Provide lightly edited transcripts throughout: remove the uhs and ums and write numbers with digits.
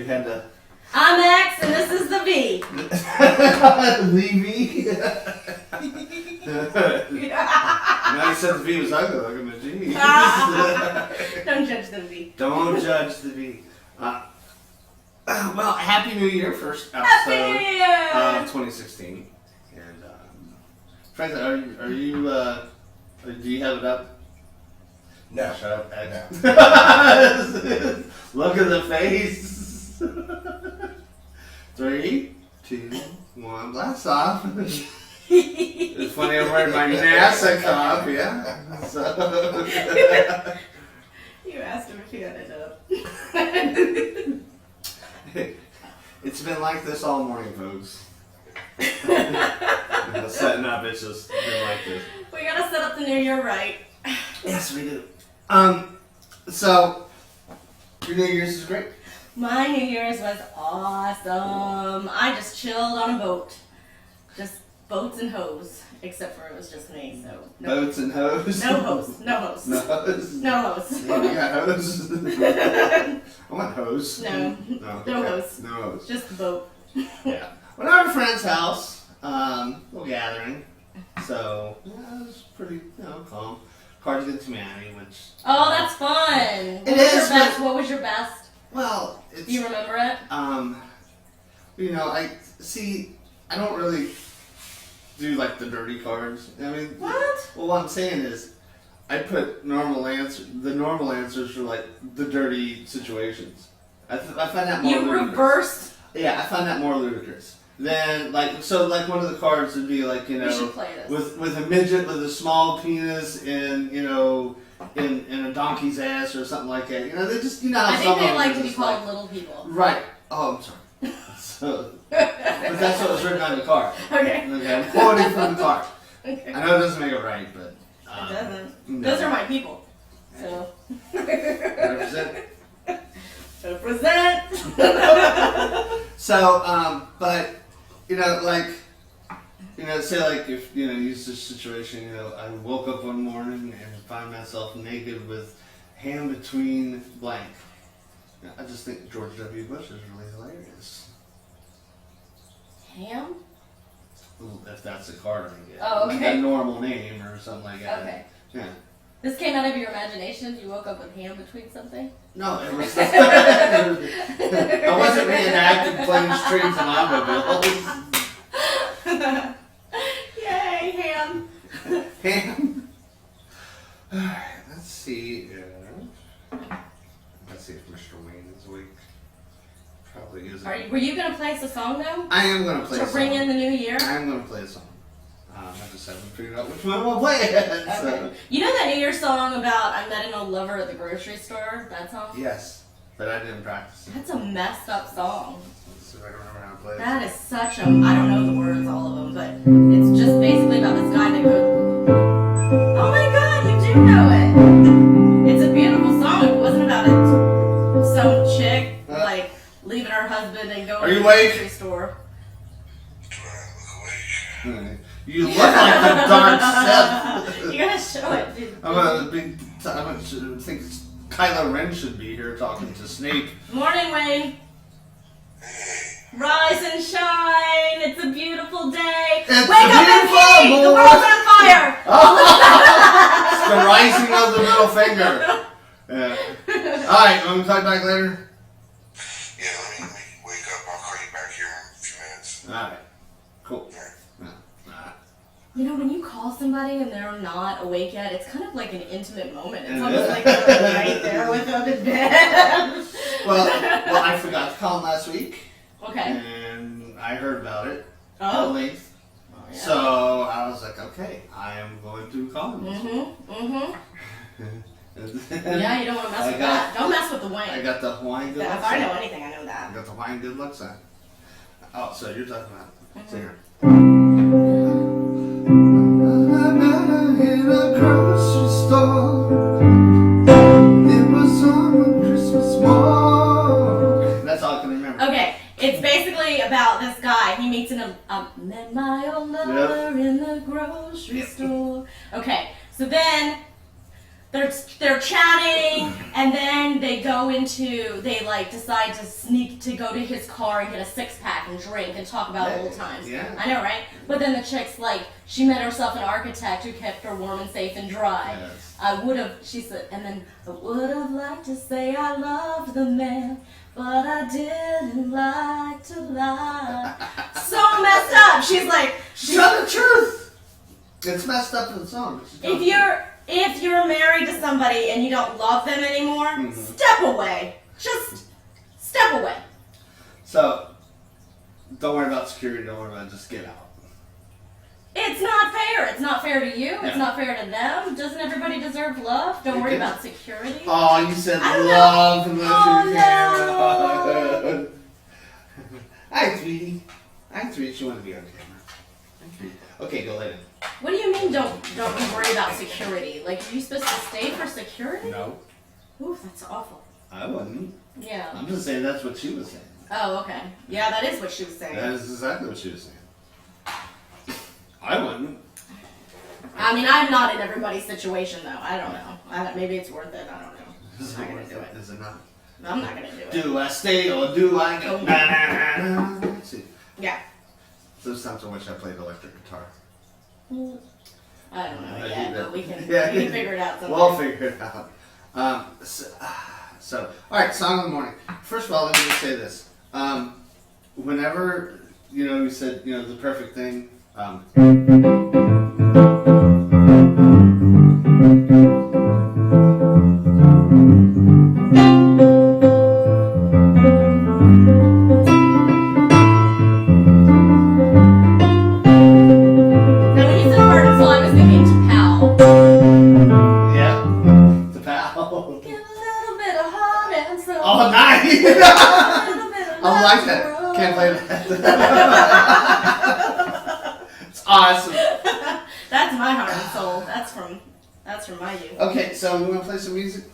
had to. I'm X and this is the V. The V. Now you said the V was ugly. Look at the G. Don't judge the V. Don't judge the V. Well, Happy New Year, first Happy episode New Year! of 2016. And Frank, are you? Do you have it up? No. Shut up, X. No. Look at the face. 3, 2, 1. Blast off. It's funny I'm wearing my NASA cup, yeah. So. You asked him if he had it up. It's been like this all morning, folks. Setting up, it's just been like this. We gotta set up the new year right. Yes, we do. So, your New Year's is great. My New Year's was awesome. I just chilled on a boat. Just boats and hoes. Except for it was just me, so. No, Boats and hoes. no hoes. No hoes. No hoes. No hoes. Yeah, we got hoes. I want hoes. No. No hoes. No hoes. Just the boat. Yeah. We're at a friend's house. Little gathering. So, yeah, it was pretty, calm. Cards Against Humanity, which. Oh, that's fun. It is, but- What was your best? Well, it's. Do you remember it? I don't really do like the dirty cards. I mean, What? Well, what I'm saying is, I put the normal answers for like the dirty situations. I find that more You ludicrous. reversed. Yeah, I find that more ludicrous. Then one of the cards would be like, We should play this. with a midget with a small penis in a donkey's ass or something like that. They just how I some think of they them like are to be just called little people. Right. Oh, I'm sorry. So, but that's what was written on the card. Okay. Okay, I'm quoting from the card. Okay. I know it doesn't make it right, but It doesn't. no. Those are my people. So. Represent. Represent. So, but say like if use this situation, I woke up one morning and find myself naked with hand between blank. I just think George W. Bush is really hilarious. Ham? If that's a card, I guess. Oh, okay. Like a normal name or something like that. Okay. Yeah. This came out of your imagination? You woke up with ham between something? No, it was. I wasn't reenacting planes, trains, and automobiles. Yay, ham! Ham. Alright, let's see. Let's see if Mr. Wayne is awake. Probably isn't. Were you going to play us a song though? I am going to play a To song. bring in the new year? I am going to play a song. I just haven't figured out which one we'll play yet. Okay. So. You know that New Year song about I met an old lover at the grocery store? That song? Yes, but I didn't practice it. That's a messed up song. Let's see if I can remember how to play it. That is such a, I don't know the words, all of them, but it's just basically about this guy that goes, oh my god, you do know it! It's a beautiful song. It wasn't about some chick, like, leaving her husband and going Are to you the awake? grocery store. You look like the dark Sith. You gotta show it, dude. I think Kylo Ren should be here talking to Snape. Morning, Wayne. Rise and shine. It's a beautiful day. It's Wake a up and beautiful pee. The morning. world's on fire. It's the rising of the middle finger. Yeah. Alright, want to talk back later? Yeah, let me wake up. I'll call you back here in a few minutes. Alright. Cool. Yeah. You know, when you call somebody and they're not awake yet, it's kind of like an intimate moment. It's It almost is. like they're right there with them in bed. Well, I forgot to call him last week. Okay. And I heard about it at Oh. length. Oh, yeah. So I was like, okay, I am going to call him. Yeah, you don't want to mess with that. Don't mess with the Wayne. I got the Hawaiian good luck If I know sign. anything, I know I that. got the Hawaiian good luck sign. Oh, so you're talking about singer. In a grocery store, it was on Christmas morning. That's all I can remember. Okay, it's basically about this guy. He meets met my old lover in the grocery store. Okay, so then they're chatting, and then they like decide to sneak to go to his car and get a 6-pack and drink and talk about old times. Yeah. I know, right? But then the chick's like, she met herself an architect who kept her warm and safe and dry. Yes. She said, and then I would have liked to say I loved the man, but I didn't like to lie. So messed up. She's like, Tell the truth. It's messed up in the song. if you're married to somebody and you don't love them anymore, step away. Just step away. So, don't worry about security. Don't worry about it. Just get out. It's not fair. It's not fair to you. Yeah. It's not fair to them. Doesn't everybody deserve love? Don't worry about security. Oh, you said I don't love. know. Oh, no. Hi, sweetie. Hi, sweetie. She want to be on camera. Okay, go ahead. What do you mean don't worry about security? Like, are you supposed to stay for security? No, Ooh, that's awful. I wasn't. Yeah. I'm just saying that's what she was saying. Oh, okay. Yeah, that is what she was saying. That is exactly what she was saying. I wasn't. I mean, I'm not in everybody's situation, though. I don't know. Maybe it's worth it. I don't know. Is I'm not going to do it. Is it not? I'm not going to do it. Do I stay or do I go? Let's see. Yeah. Sometimes I wish I played electric guitar. I don't know I yet, do that. but we can Yeah. figure it out someday. We'll figure it out. So, all right, song of the morning. First of all, let me just say this. Whenever, you said, the perfect thing. Yeah, the pal. Give a little bit of heart and soul. Oh, nice! A little bit of I like love that. and roll. Can't play that. It's awesome. That's my heart and soul. That's from my youth. Okay, so we want to play some music?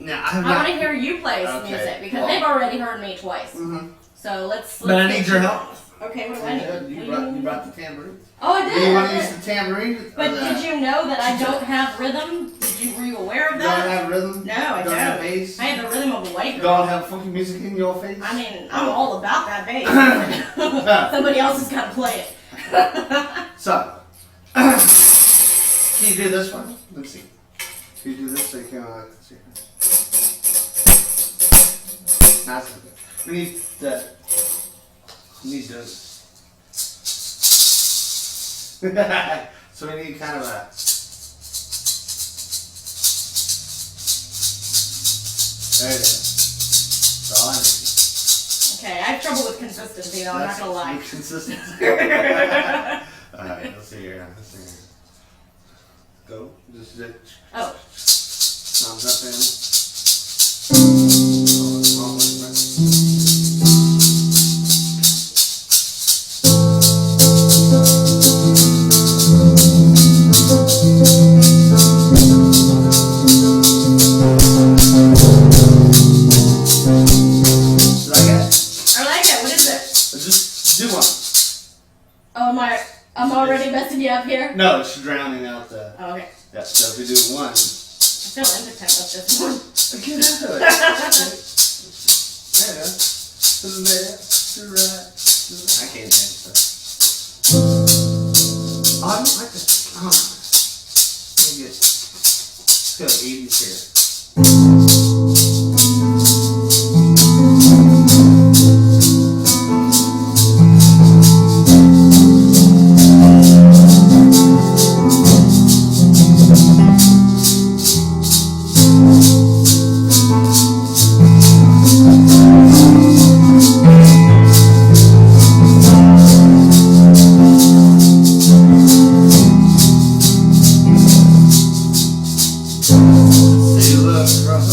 No, I'm I not. want to hear you play some Okay. music because Well- they've already heard me twice. Mhm. So let's. But I get need your you help. on. Okay, what do I need? You brought the tambourine. Oh, I Do did. you want I to use did. the tambourine? But did you know that I don't have rhythm? Were you aware of Don't that? have rhythm? No, I Don't have bass? I have the rhythm of a white girl. Don't have funky music in your face? I mean, I'm all about that bass. Somebody else has got to play it. So, can you do this one? Let's see. Can you do this so you can see? That's good. We need this. So we need kind of a. There it is. That's all I need. Okay, I have trouble with consistency though, I'm not gonna lie. Consistency. Alright, let's see here. Go. Just Oh, thumbs up in. I like it. What is it? Just do one. Oh, I'm already messing you up here? No, it's drowning out the. Oh, okay. Yeah, so if we do one. I feel impotent with this one. Get into it. There you go. To the left, to the right. I can't dance, so. Oh, I don't like this. Oh. Let me get. Let's go 80s here. See you look across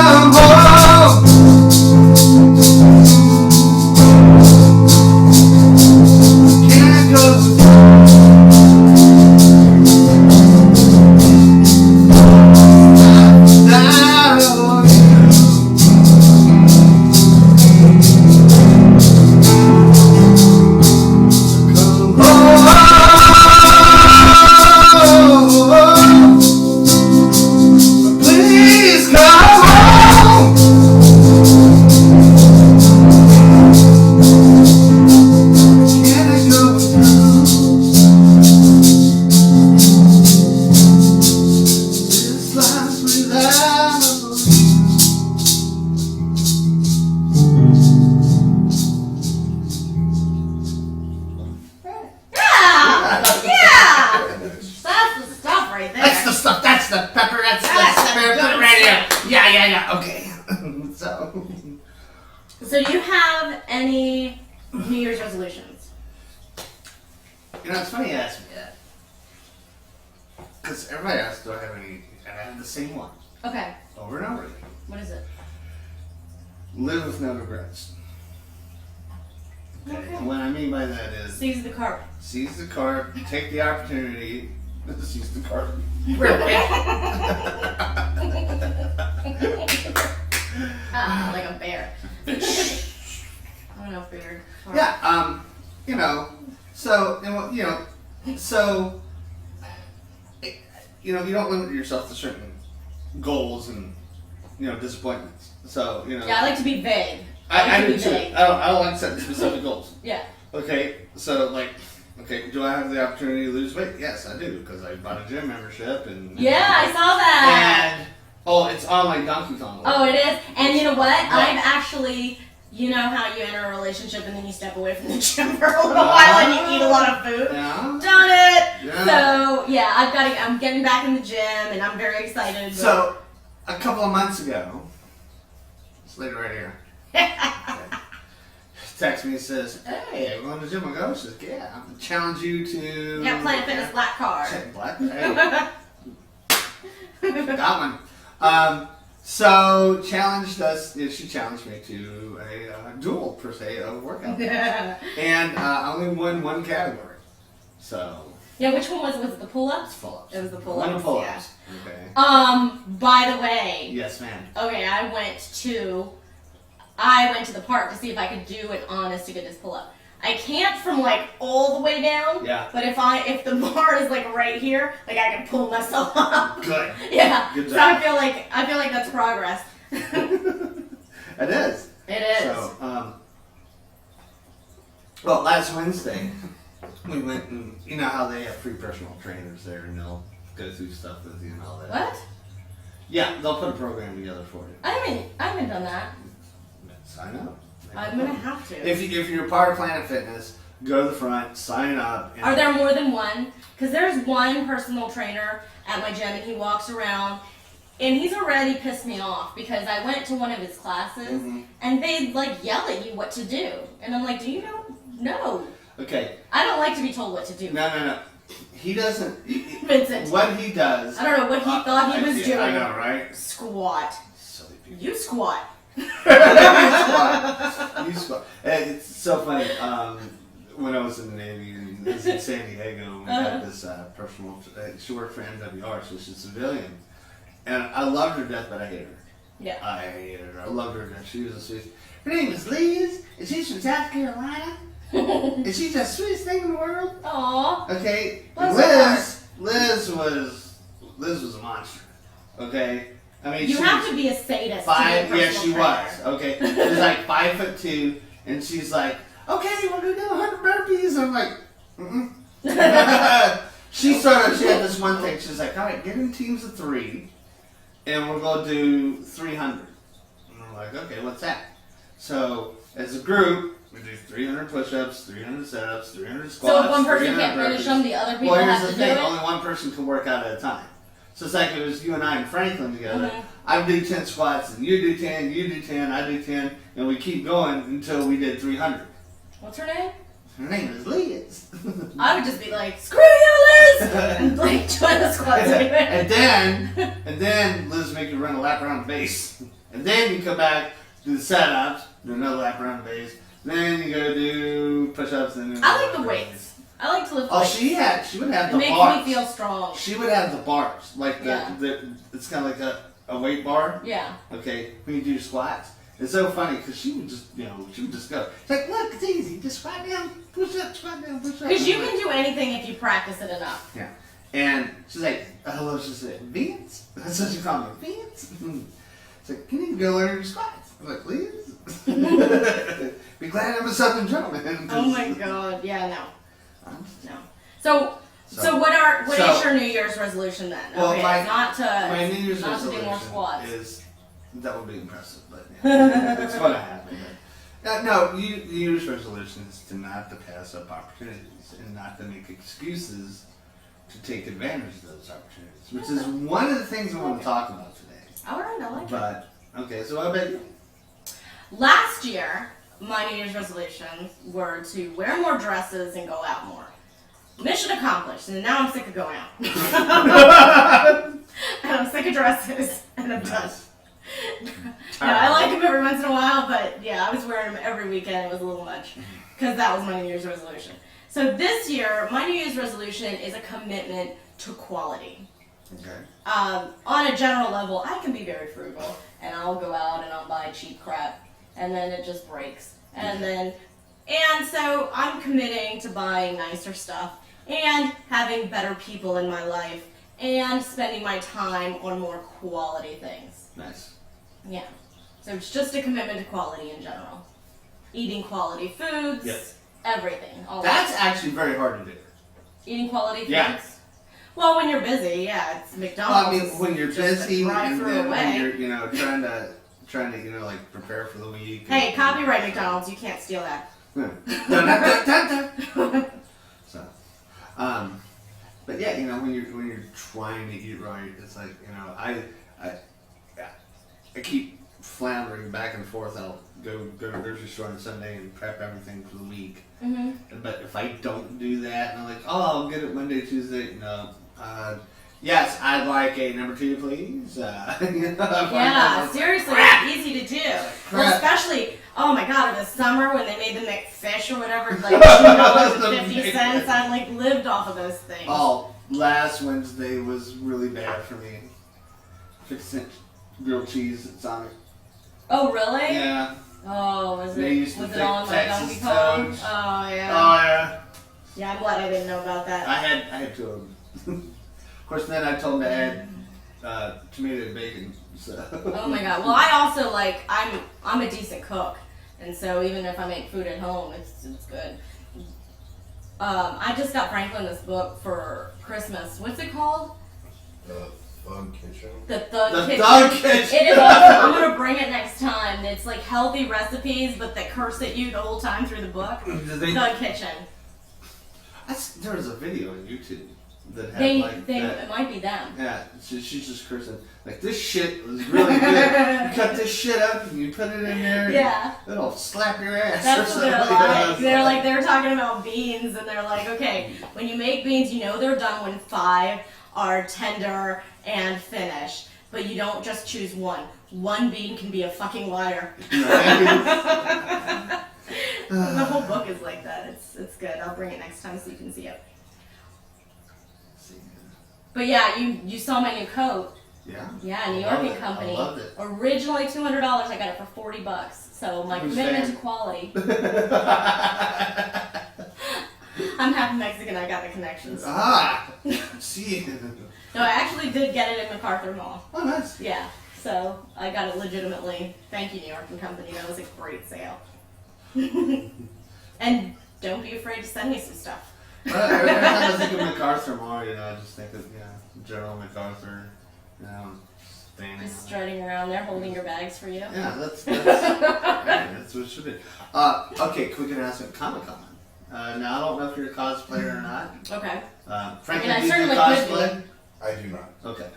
come home. Can I go down on you? Come home. Please come home. Can I go through this life without you? Yeah! Yeah! That's the stuff right there. That's the stuff. That's the pepper. That's the That's the pepper good radio. stuff. Yeah. Okay. So. So, do you have any New Year's resolutions? You know, it's funny you ask me that. Because everybody asks, do I have any? And I have the same one. Okay. Over and over again. What is it? Live with no regrets. Okay. Okay. And what I mean by that is Seize the carp. seize the card, take the opportunity to seize the card. Really? Like a bear. I don't know if bear. Yeah, you know, so, and what, you don't limit yourself to certain goals and, disappointments. So, Yeah, I like to be vague. I like to do be too. vague. I don't like setting specific goals. Yeah. Okay, so do I have the opportunity to lose weight? Yes, I do, because I bought a gym membership and. Yeah, I saw that. And, it's on my Donkey Kong list. Oh, it is? And you know what? I've actually, you know how you enter a relationship and then you step away from the gym for a little while and you eat a lot of food? Yeah. Done it! Yeah. So, yeah, I'm getting back in the gym and I'm very excited. But... So, a couple of months ago, this lady right here, texts me and says, "Hey, we're going to the gym." I go, she says, "Yeah, I'm challenge you to." Yeah, Planet Fitness Black Card. Black. Hey, got one. So challenged us. She challenged me to a duel per se of workout, and I only won one category. So. Yeah, which one was it? Was it the pull-ups? It's pull-ups. It was the pull-ups. One pull-ups. Yeah. Okay. By the way. Yes, ma'am. Okay, I went to the park to see if I could do an honest to goodness pull-up. I can't from like all the way down. Yeah. But if the bar is like right here, like I can pull myself up. Good. Yeah. Good So job. I feel like that's progress. It is. It is. So, last Wednesday, we went and, you know how they have free personal trainers there and they'll go through stuff with you and all that. What? Yeah, they'll put a program together for you. I haven't done that. Sign up. I'm gonna have to. If you're part of Planet Fitness, go to the front, sign up. And Are there more than one? Because there's one personal trainer at my gym and he walks around and he's already pissed me off because I went to one of his classes Mhm. and they like yell at you what to do. And I'm like, do you know? No. Okay. I don't like to be told what to do. No. He doesn't. Vincent. What he does. I don't know what he thought he was doing. I know, right? Squat. Silly people. You squat. You squat. It's so funny. When I was in the Navy, this is in San Diego, we had this personal. She worked for MWR, so she's civilian, and I loved her to death, but I hated her. Yeah. I hated her. I loved her to death. She was a sweet. Her name is Liz, and she's from South Carolina, and she's the sweetest thing in the world. Aww. Okay, Bless Liz was a monster. Okay. I mean, You she have was to be a sadist. five. To be a Yeah, personal she trainer. was. Okay, she was like 5'2", and she's like, "Okay, we're gonna do 100 burpees." I'm like, she had this one thing. She's like, "All right, get in teams of 3, and we're gonna do 300." And I'm like, "Okay, what's that?" So as a group, we do 300 push-ups, 300 sit-ups, 300 squats. So if one person 300 can't finish burpees. them, the other people Well, here's have the to do thing: it. only one person can work out at a time. So it's like it was you and I and Franklin together. Mhm. I would do 10 squats, and you do 10, you do 10, I do 10, and we keep going until we did 300. What's her name? Her name is Liz. I would just be like, screw you, Liz! And like join the squad. and then Liz make you run a lap around the base. And then you come back, do the setups, do another lap around the base. Then you go do push-ups and then I like the weights. I like to lift Oh, weights. she would have It the makes bars. me feel strong. She would have the bars, like it's kind of like a weight bar. Yeah. Okay, when you do your squats, it's so funny because she would just go. It's like, look, it's easy. Just squat down, push up, squat down, push up. Because you can do anything if you practice it enough. Yeah. And she's like, hello, she said, Vince? That's what she called me, Vince? She's like, can you go learn your squats? I'm like, please? Be glad I'm a Southern gentleman. Oh my god, yeah, no. So what is your New Year's resolution then? Well, okay, my New Year's not to resolution do more squats. is, that would be impressive, but yeah, it's going to happen. But, no, New Year's resolution is to not to pass up opportunities and not to make excuses to take advantage of those opportunities, which is one of the things I want to talk about today. All right, I like it. But, okay, so what about you? Last year, my New Year's resolutions were to wear more dresses and go out more. Mission accomplished, and now I'm sick of going out. And I'm sick of dresses, and I'm done. I like them every once in a while, but yeah, I was wearing them every weekend. It was a little much, because that was my New Year's resolution. So this year, my New Year's resolution is a commitment to quality. Okay. On a general level, I can be very frugal, and I'll go out and I'll buy cheap crap, and then it just breaks. And so I'm committing to buying nicer stuff, and having better people in my life, and spending my time on more quality things. Nice. Yeah. So it's just a commitment to quality in general. Eating quality foods, Yes. everything. All That's that. actually very hard to do. Eating quality foods? Yeah. Well, when you're busy, yeah, it's Well, McDonald's. I mean, when you're just a busy and drive-through then away. when you're, trying to, like prepare for the week. Hey, copyright McDonald's, you can't steal that. So, but yeah, when you're trying to eat right, it's like, I keep floundering back and forth. I'll go to the grocery store on Sunday and prep everything for the week. Mm-hmm. But if I don't do that, and I'm like, oh, I'll get it Monday, Tuesday. No. Yes, I'd like a number 2, please. Yeah, seriously, it's easy to do. Well, especially, oh my god, in the summer when they made the McFish or whatever, like $2.50, I like lived off of those things. Oh, last Wednesday was really bad for me. 50-cent grilled cheese at Sonic. Oh, really? Yeah. Oh, was They it used to on take like Texas Donkey Kong? Toads. Oh, yeah. Oh yeah. Yeah, I'm glad I didn't know about that. I had 2 of them. Of course, then I told them to add tomato and bacon. So. Oh my god. Well, I also I'm a decent cook, and so even if I make food at home, it's good. I just got Franklin this book for Christmas. What's it called? Thug Kitchen. The Thug Kitchen. Thug Kitchen. It is awesome. I'm gonna bring it next time. It's like healthy recipes, but they curse at you the whole time through the book. Thug Kitchen. There was a video on YouTube that had It might be them. Yeah, she's just cursing. Like, this shit was really good. You cut this shit up and you put it in there. Yeah. It'll slap your ass. That's what or they're something. like. They were talking about beans, and they're like, okay, when you make beans, they're done when 5 are tender and finished. But you don't just choose one. One bean can be a fucking liar. The whole book is like that. It's good. I'll bring it next time so you can see it. But yeah, you saw my new coat. Yeah. Yeah, New York and Company. I loved it. Originally $200, I got it for $40. So my commitment to quality. I'm half Mexican. I got the connections. See. No, I actually did get it at MacArthur Mall. Oh, nice. Yeah, so I got it legitimately. Thank you, New York and Company. That was a great sale. And don't be afraid to send me some stuff. Every time I think of MacArthur Mall, I just think of General MacArthur, standing. Just strutting around there, holding your bags for you. Yeah, that's what it should be. Okay, quick announcement: Comic-Con. Now I don't know if you're a cosplayer or not. Okay. Franklin, I do you certainly cosplay? could I do not. Okay.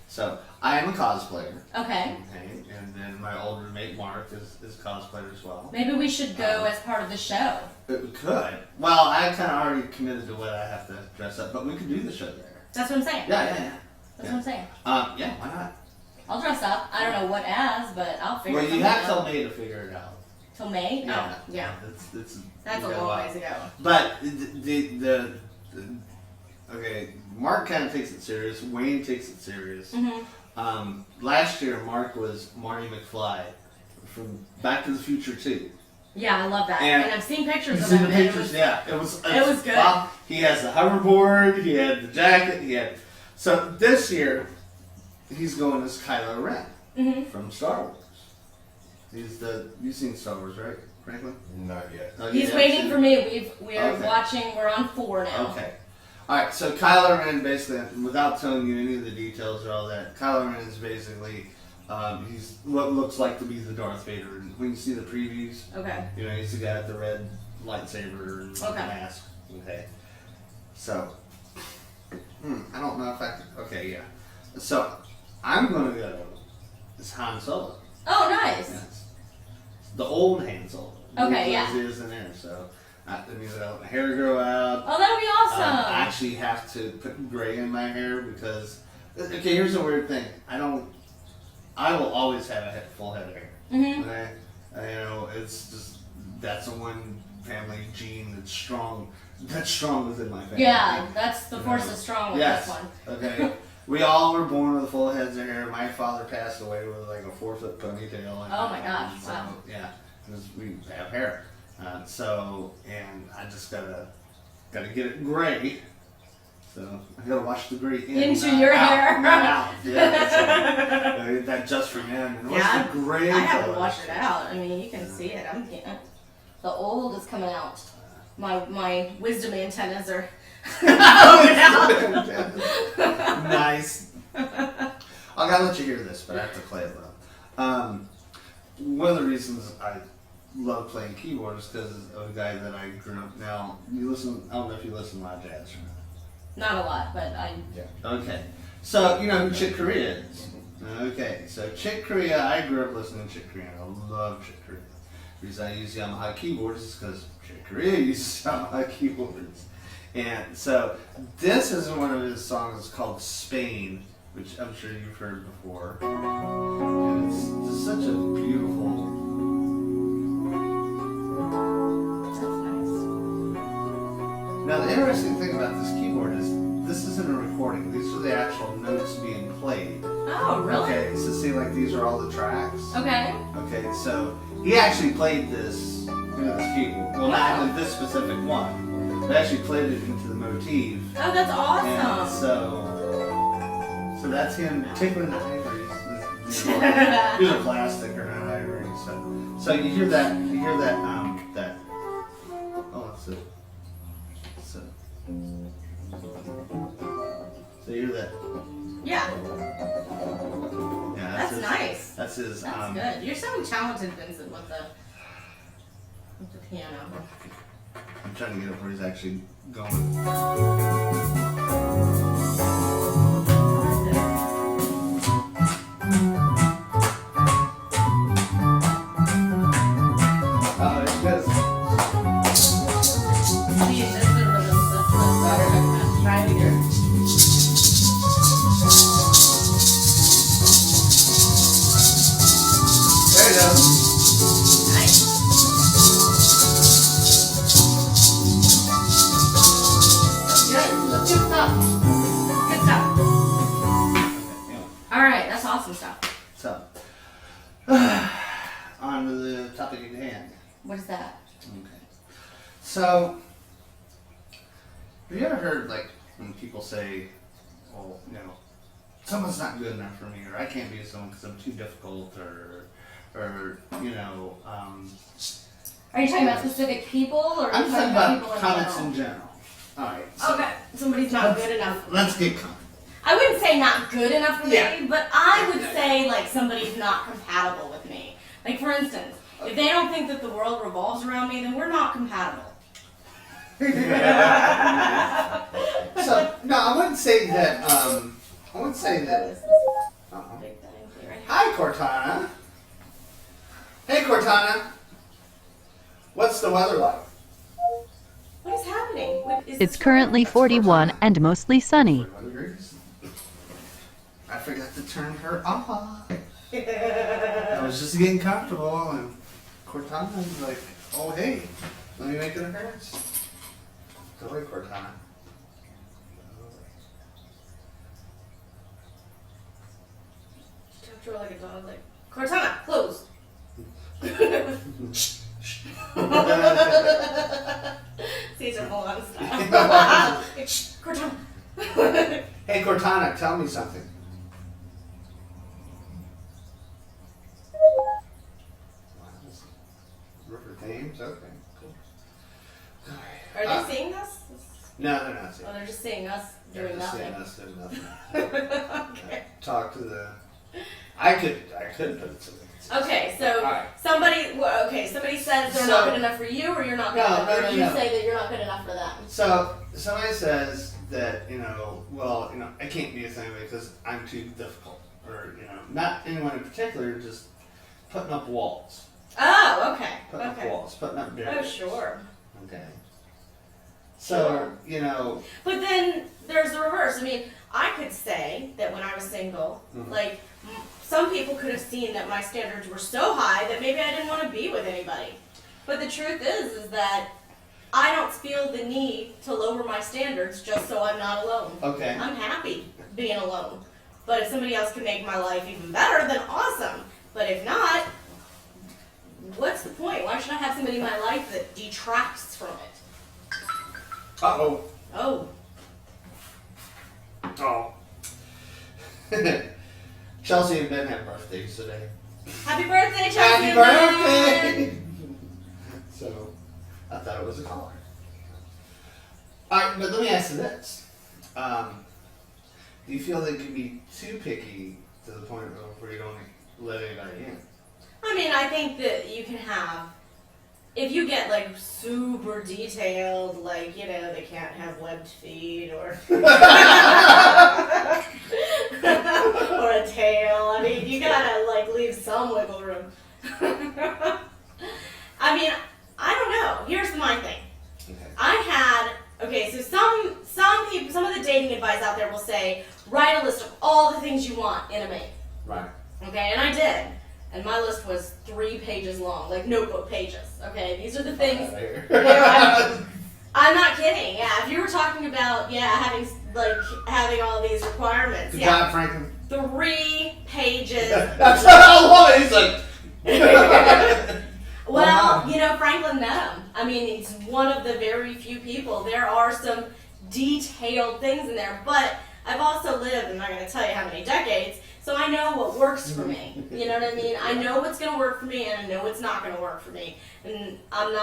So I am a cosplayer. Okay. And then my old roommate Mark is a cosplayer as well. Maybe we should go as part of the show. We could. Well, I kind of already committed to what I have to dress up, but we could do the show there. That's what I'm saying. Yeah. That's what I'm saying. Yeah, why not? I'll dress up. I don't know what as, but I'll figure Well, something you have out. till May to figure it out. Till May? Yeah. Oh, yeah. You That's a got long while. ways ago. But okay, Mark kind of takes it serious. Wayne takes it serious. Last year, Mark was Marty McFly from Back to the Future 2. Yeah, I love that. And And I've seen pictures You of see him. the and pictures? Yeah, it was good. Bob, he has the hoverboard. He had the jacket. So this year, he's going as Kylo Ren from Star Wars. You've seen Star Wars, right, Franklin? Not yet. Oh, He's yeah, waiting too. for me. We're Okay. watching. We're on 4 now. Okay. All right. So Kylo Ren, basically, without telling you any of the details or all that, Kylo Ren is basically he's what looks like to be the Darth Vader. And when you see the previews, Okay. you know, he's the guy with the red lightsaber and the Okay. mask. Okay. So, I don't know if I can. Okay, yeah. So, I'm going to go as Han Solo. Oh, nice. Yes. The old Han Solo. Okay, yeah. He is in there, so I mean, let my hair grow out. Oh, that would be awesome. I actually have to put gray in my hair because, okay, here's a weird thing. I will always have a full head of hair. Okay? You know, it's just, that's the one family gene that's strong within my family. Yeah, that's the force know. is strong with Yes. this one. Okay. We all were born with full heads of hair. My father passed away with like a 4-foot ponytail. And Oh my gosh, so, wow. Yeah, because we have hair. And I just gotta get it gray. So I gotta wash the gray in. Into not your out, hair. not out. Yeah, that's I get that just for men. And what's Yeah, the gray I haven't color? washed it out. I mean, you can see it. I'm getting it. The old is coming out. My wisdom antennas are coming out. Nice. I gotta let you hear this, but I have to play it though. One of the reasons I love playing keyboard is because of a guy that I grew up. Now, I don't know if you listen to a lot of jazz or Not a lot, but I. not. Okay. So, you know who Chick Corea is? Okay. So, Chick Corea, I grew up listening to Chick Corea. I love Chick Corea. The reason I use Yamaha keyboards is because Chick Corea uses Yamaha keyboards. And so, this is one of his songs. It's called Spain, which I'm sure you've heard before. And it's just such a beautiful. That's nice. Now, the interesting thing about this keyboard is this isn't a recording. These are the actual notes being played. Oh, really? Okay, so see, like these are all the tracks. Okay. Okay, so he actually played this, this keyboard. Well, not in this specific one, but actually played it into the motif. Oh, that's And awesome. so that's him tickling the ivories. These are plastic or not ivory. So you hear that? That. Oh, that's it. So you hear that? Yeah, Yeah, that's nice. That's his. That's good. You're so talented, Vincent, with the piano. I'm trying to get up where he's actually going. Oh, it's good. See, this is the rhythm. That's the try to hear. There you go. Nice. Yeah, that's good stuff. Good stuff. Okay, anyway, All right, that's awesome stuff. so on to the topic at hand. What is that? Okay. So, have you ever heard, like, when people say, well, you know, someone's not good enough for me, or I can't be with someone because I'm too difficult, or you know, Are you talking about specific people, or are I'm you talking talking about people comments in in general? general. Alright. So Okay, somebody's not good enough. let's get comfortable. I wouldn't say not good enough for Yeah. me, but I would say like somebody's not compatible with me. Like for instance, if they don't think that the world revolves around me, then we're not compatible. So, no, I wouldn't say that, I wouldn't say that. This is Uh-oh. big thing right here. Hi, Cortana. Hey, Cortana. What's the weather like? What is happening? What, is It's this currently 41 and mostly sunny. 41 degrees. I forgot to turn her off. I was just getting comfortable, and Cortana was like, "Oh hey, let me make an appearance." Go away, Cortana. Talk to her like a dog, like, Cortana, close. Caesar Milan style. Cortana. Hey Cortana, tell me something. River Thames, okay, cool. Are they seeing us? No, they're not seeing. Oh, they're just seeing us They're doing just nothing. seeing us doing nothing. Okay. Talk to the. I could put it to the. Okay, so Alright. somebody says they're So- not good enough for you, or you're not good No, enough, no, or no, you no. say that you're not good enough for them. So somebody says that I can't be with anybody because I'm too difficult, or not anyone in particular, just putting up walls, Oh, okay. putting up Okay. walls, putting up Oh, barriers. sure. Okay. So But then there's the reverse. I mean, I could say that when I was single, Mhm. like, some people could have seen that my standards were so high that maybe I didn't want to be with anybody. But the truth is that I don't feel the need to lower my standards just so I'm not alone. okay. I'm happy being alone. But if somebody else can make my life even better, then awesome. But if not, what's the point? Why should I have somebody in my life that detracts from it? Uh-oh. Oh, Oh. Chelsea and Ben have birthdays today. happy birthday, Chelsea! Happy and Ben! birthday! So, I thought it was a caller. Alright, but let me ask you this. Do you feel they can be too picky to the point where you don't let anybody in? I mean, I think that you can have, if you get like super detailed, like, they can't have webbed feet or or a tail. I mean, you gotta like leave some wiggle room. I mean, I don't know. Here's my thing. Okay. So some people, some of the dating advice out there will say, write a list of all the things you want in a mate. Right. Okay, and I did. And my list was 3 pages long, like notebook pages. Okay, these are the things. I'm not kidding. Yeah, if you were talking about having all these requirements, Good yeah, job, Franklin. 3 pages. That's how long he's like. Well, Franklin met him. I mean, he's one of the very few people. There are some detailed things in there, but I've also lived, I'm not going to tell you how many decades, so I know what works for me. You know what I mean? I know what's going to work for me, and I know what's not going to work for me. And I'm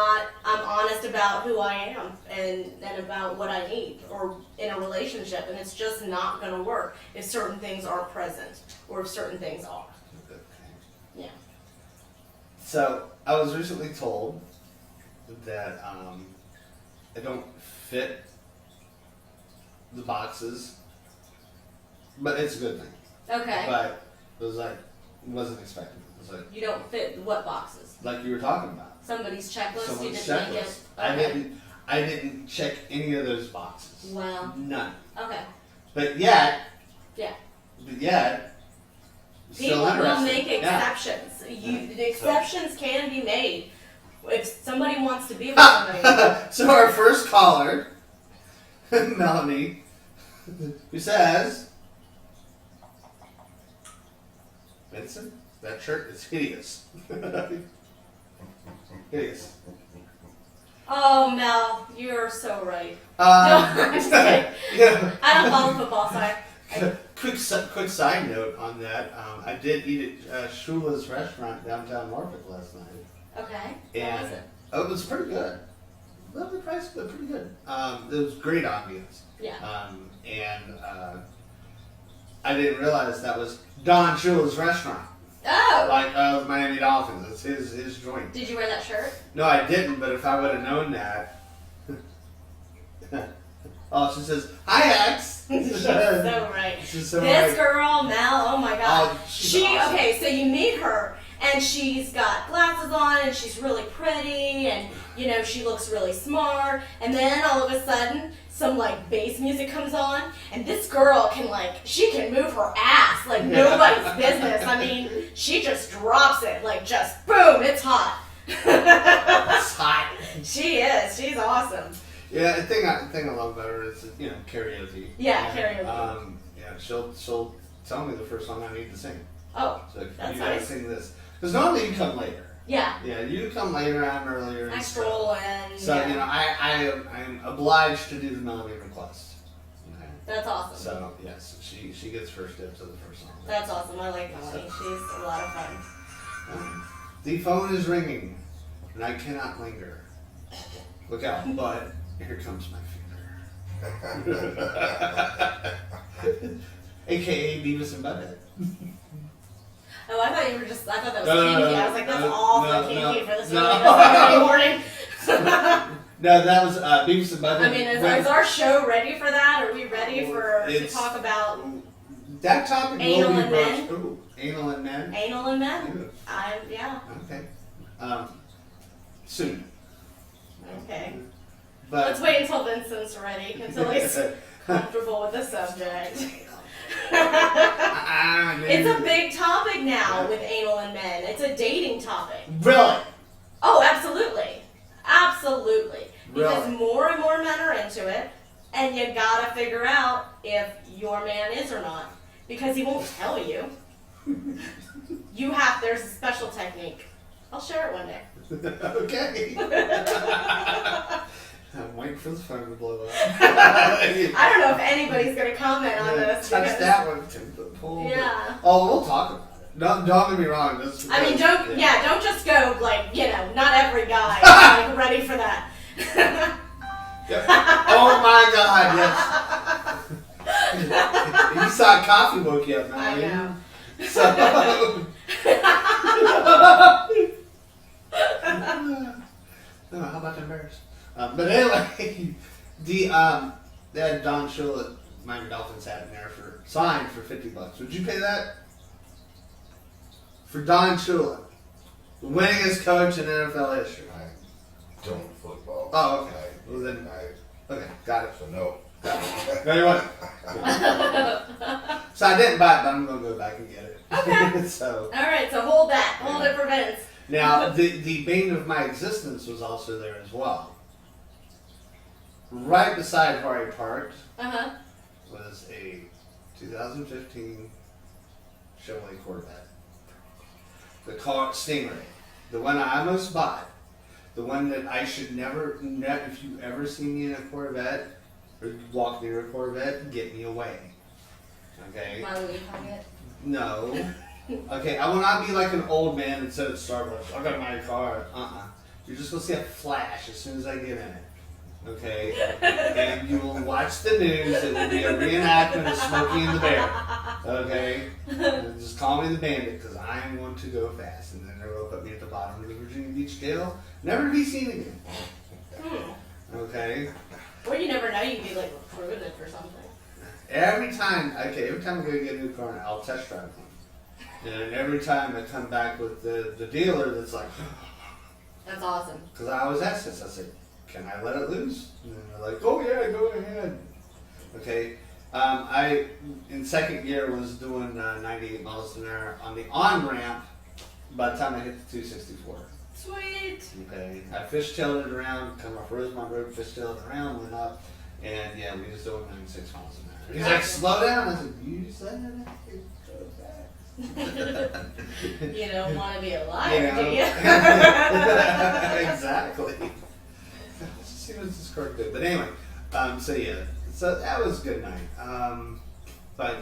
honest about who I am and about what I need or in a relationship, and it's just not going to work if certain things aren't present or if certain things are. Yeah. So, I was recently told that I don't fit the boxes, but it's a good thing. Okay. But it was like, wasn't expecting it. It was like, You don't fit what boxes? like you were talking about. Somebody's checklist. Someone's You didn't make checklist. it. I didn't check any of those boxes. Wow. None. Okay. But yet, Yeah. still People will interested. make Yeah. exceptions. The exceptions can be made if somebody wants to be with somebody. So our first caller, Melanie, who says, Vincent, that shirt is hideous. Hideous. Oh, Mel, you're so right. Um, I'm just kidding. yeah. I don't follow football, sorry. Quick side note on that. I did eat at Shula's restaurant downtown Norfolk last night. Okay. How And was it? it was pretty good. Lovely price, but pretty good. It was great ambience. Yeah. And I didn't realize that was Don Shula's restaurant. Oh! Like the Miami Dolphins. It's his joint. Did you wear that shirt? No, I didn't, but if I would have known that. Oh, she says, "Hi, X." She's so right. She's so This right. girl, Mel, oh my god. Oh, she's awesome. Okay, so you meet her, and And she's got glasses on, and she's really pretty, and, you know, she looks really smart. And then all of a sudden, some, like, bass music comes on, and this girl can, like, she can move her ass like nobody's business. I mean, she just drops it, like, just boom, it's hot. It's hot. She is. She's awesome. Yeah, the thing I love about her is, you know, karaoke. Yeah, karaoke. Yeah, she'll tell me the first song I need to sing. Oh, So that's you gotta nice. sing this. Because normally you come later. Yeah. Yeah, you come later, I'm earlier. I and stroll in. So, yeah. you know, I am obliged to do the melody request. Okay. That's awesome. So, yes, she gets first dibs of the first song. That's awesome. I like Melanie. She's a lot of fun. The phone is ringing, and I cannot linger. Look out, but here comes my finger. AKA Beavis and Butthead. Oh, I thought that was No, kinky. I was like, that's no, awful no, kinky no, for this no. early morning. No, that was Beavis and Butthead. I mean, is our show ready for that? Are we ready to talk about that topic anal will be and broached. men? Ooh, anal and men? Anal and men? Yeah. Okay. Soon. Okay. But Let's wait until Vincent's ready, until he's comfortable with the subject. It's a big topic now with anal and men. It's a dating topic. Really? Oh, absolutely. Absolutely. Because Really? more and more men are into it, and you gotta figure out if your man is or not. Because he won't tell you. There's a special technique. I'll share it one day. Okay. I'm waiting for the phone to blow up. I don't know if anybody's gonna comment on this. Touch because- that one, Tim. Pull. Yeah. Oh, we'll talk about it. Don't get me wrong. Don't just go like, not every guy is like ready for that. Oh my God, yes. You saw coffee woke you up now. I know. So. No, how about the Bears? But anyway, they had Don Shula at Miami Dolphins hat in there signed for $50. Would you pay that? For Don Shula, the winningest coach in NFL history. I don't football. Oh, okay. Well then, okay, got it. So no. Very well. So I didn't buy it, but I'm gonna go back and get it. Okay. So All right, so hold that. Hold it for Vince. now the bane of my existence was also there as well. Right beside where I parked Uh-huh. was a 2015 Chevrolet Corvette. The car Stingray, the one I almost bought, the one that I should never, if you ever see me in a Corvette or you walk near a Corvette, get me away. Okay? My Louis Target. No. Okay, I will not be like an old man that said at Starbucks, I got my car. You're just gonna see a flash as soon as I get in it. Okay? And you will watch the news. It will be a reenactment of Smokey and the Bear. Okay? And just call me the Bandit because I'm going to go fast. And then they'll put me at the bottom of the Virginia Beach jail, never to be seen again. Okay? Or you never know, you could be like recruited for something. Every time I go get a new car, I'll test drive one. And every time I come back with the dealer that's like, That's awesome. because I always ask this, I said, can I let it loose? And they're like, oh yeah, go ahead. Okay. I, in second gear, was doing 98 miles an hour on the on-ramp by the time I hit the 264. Sweet. Okay. I fishtailed it around, come off Rosemont Road, fishtailed it around, went up, and yeah, we just doing 96 miles an hour. He's like, slow down. I said, you said it. You don't want to be a liar, You know? do you? Exactly. Let's see what this car did. But anyway, so that was a good night. But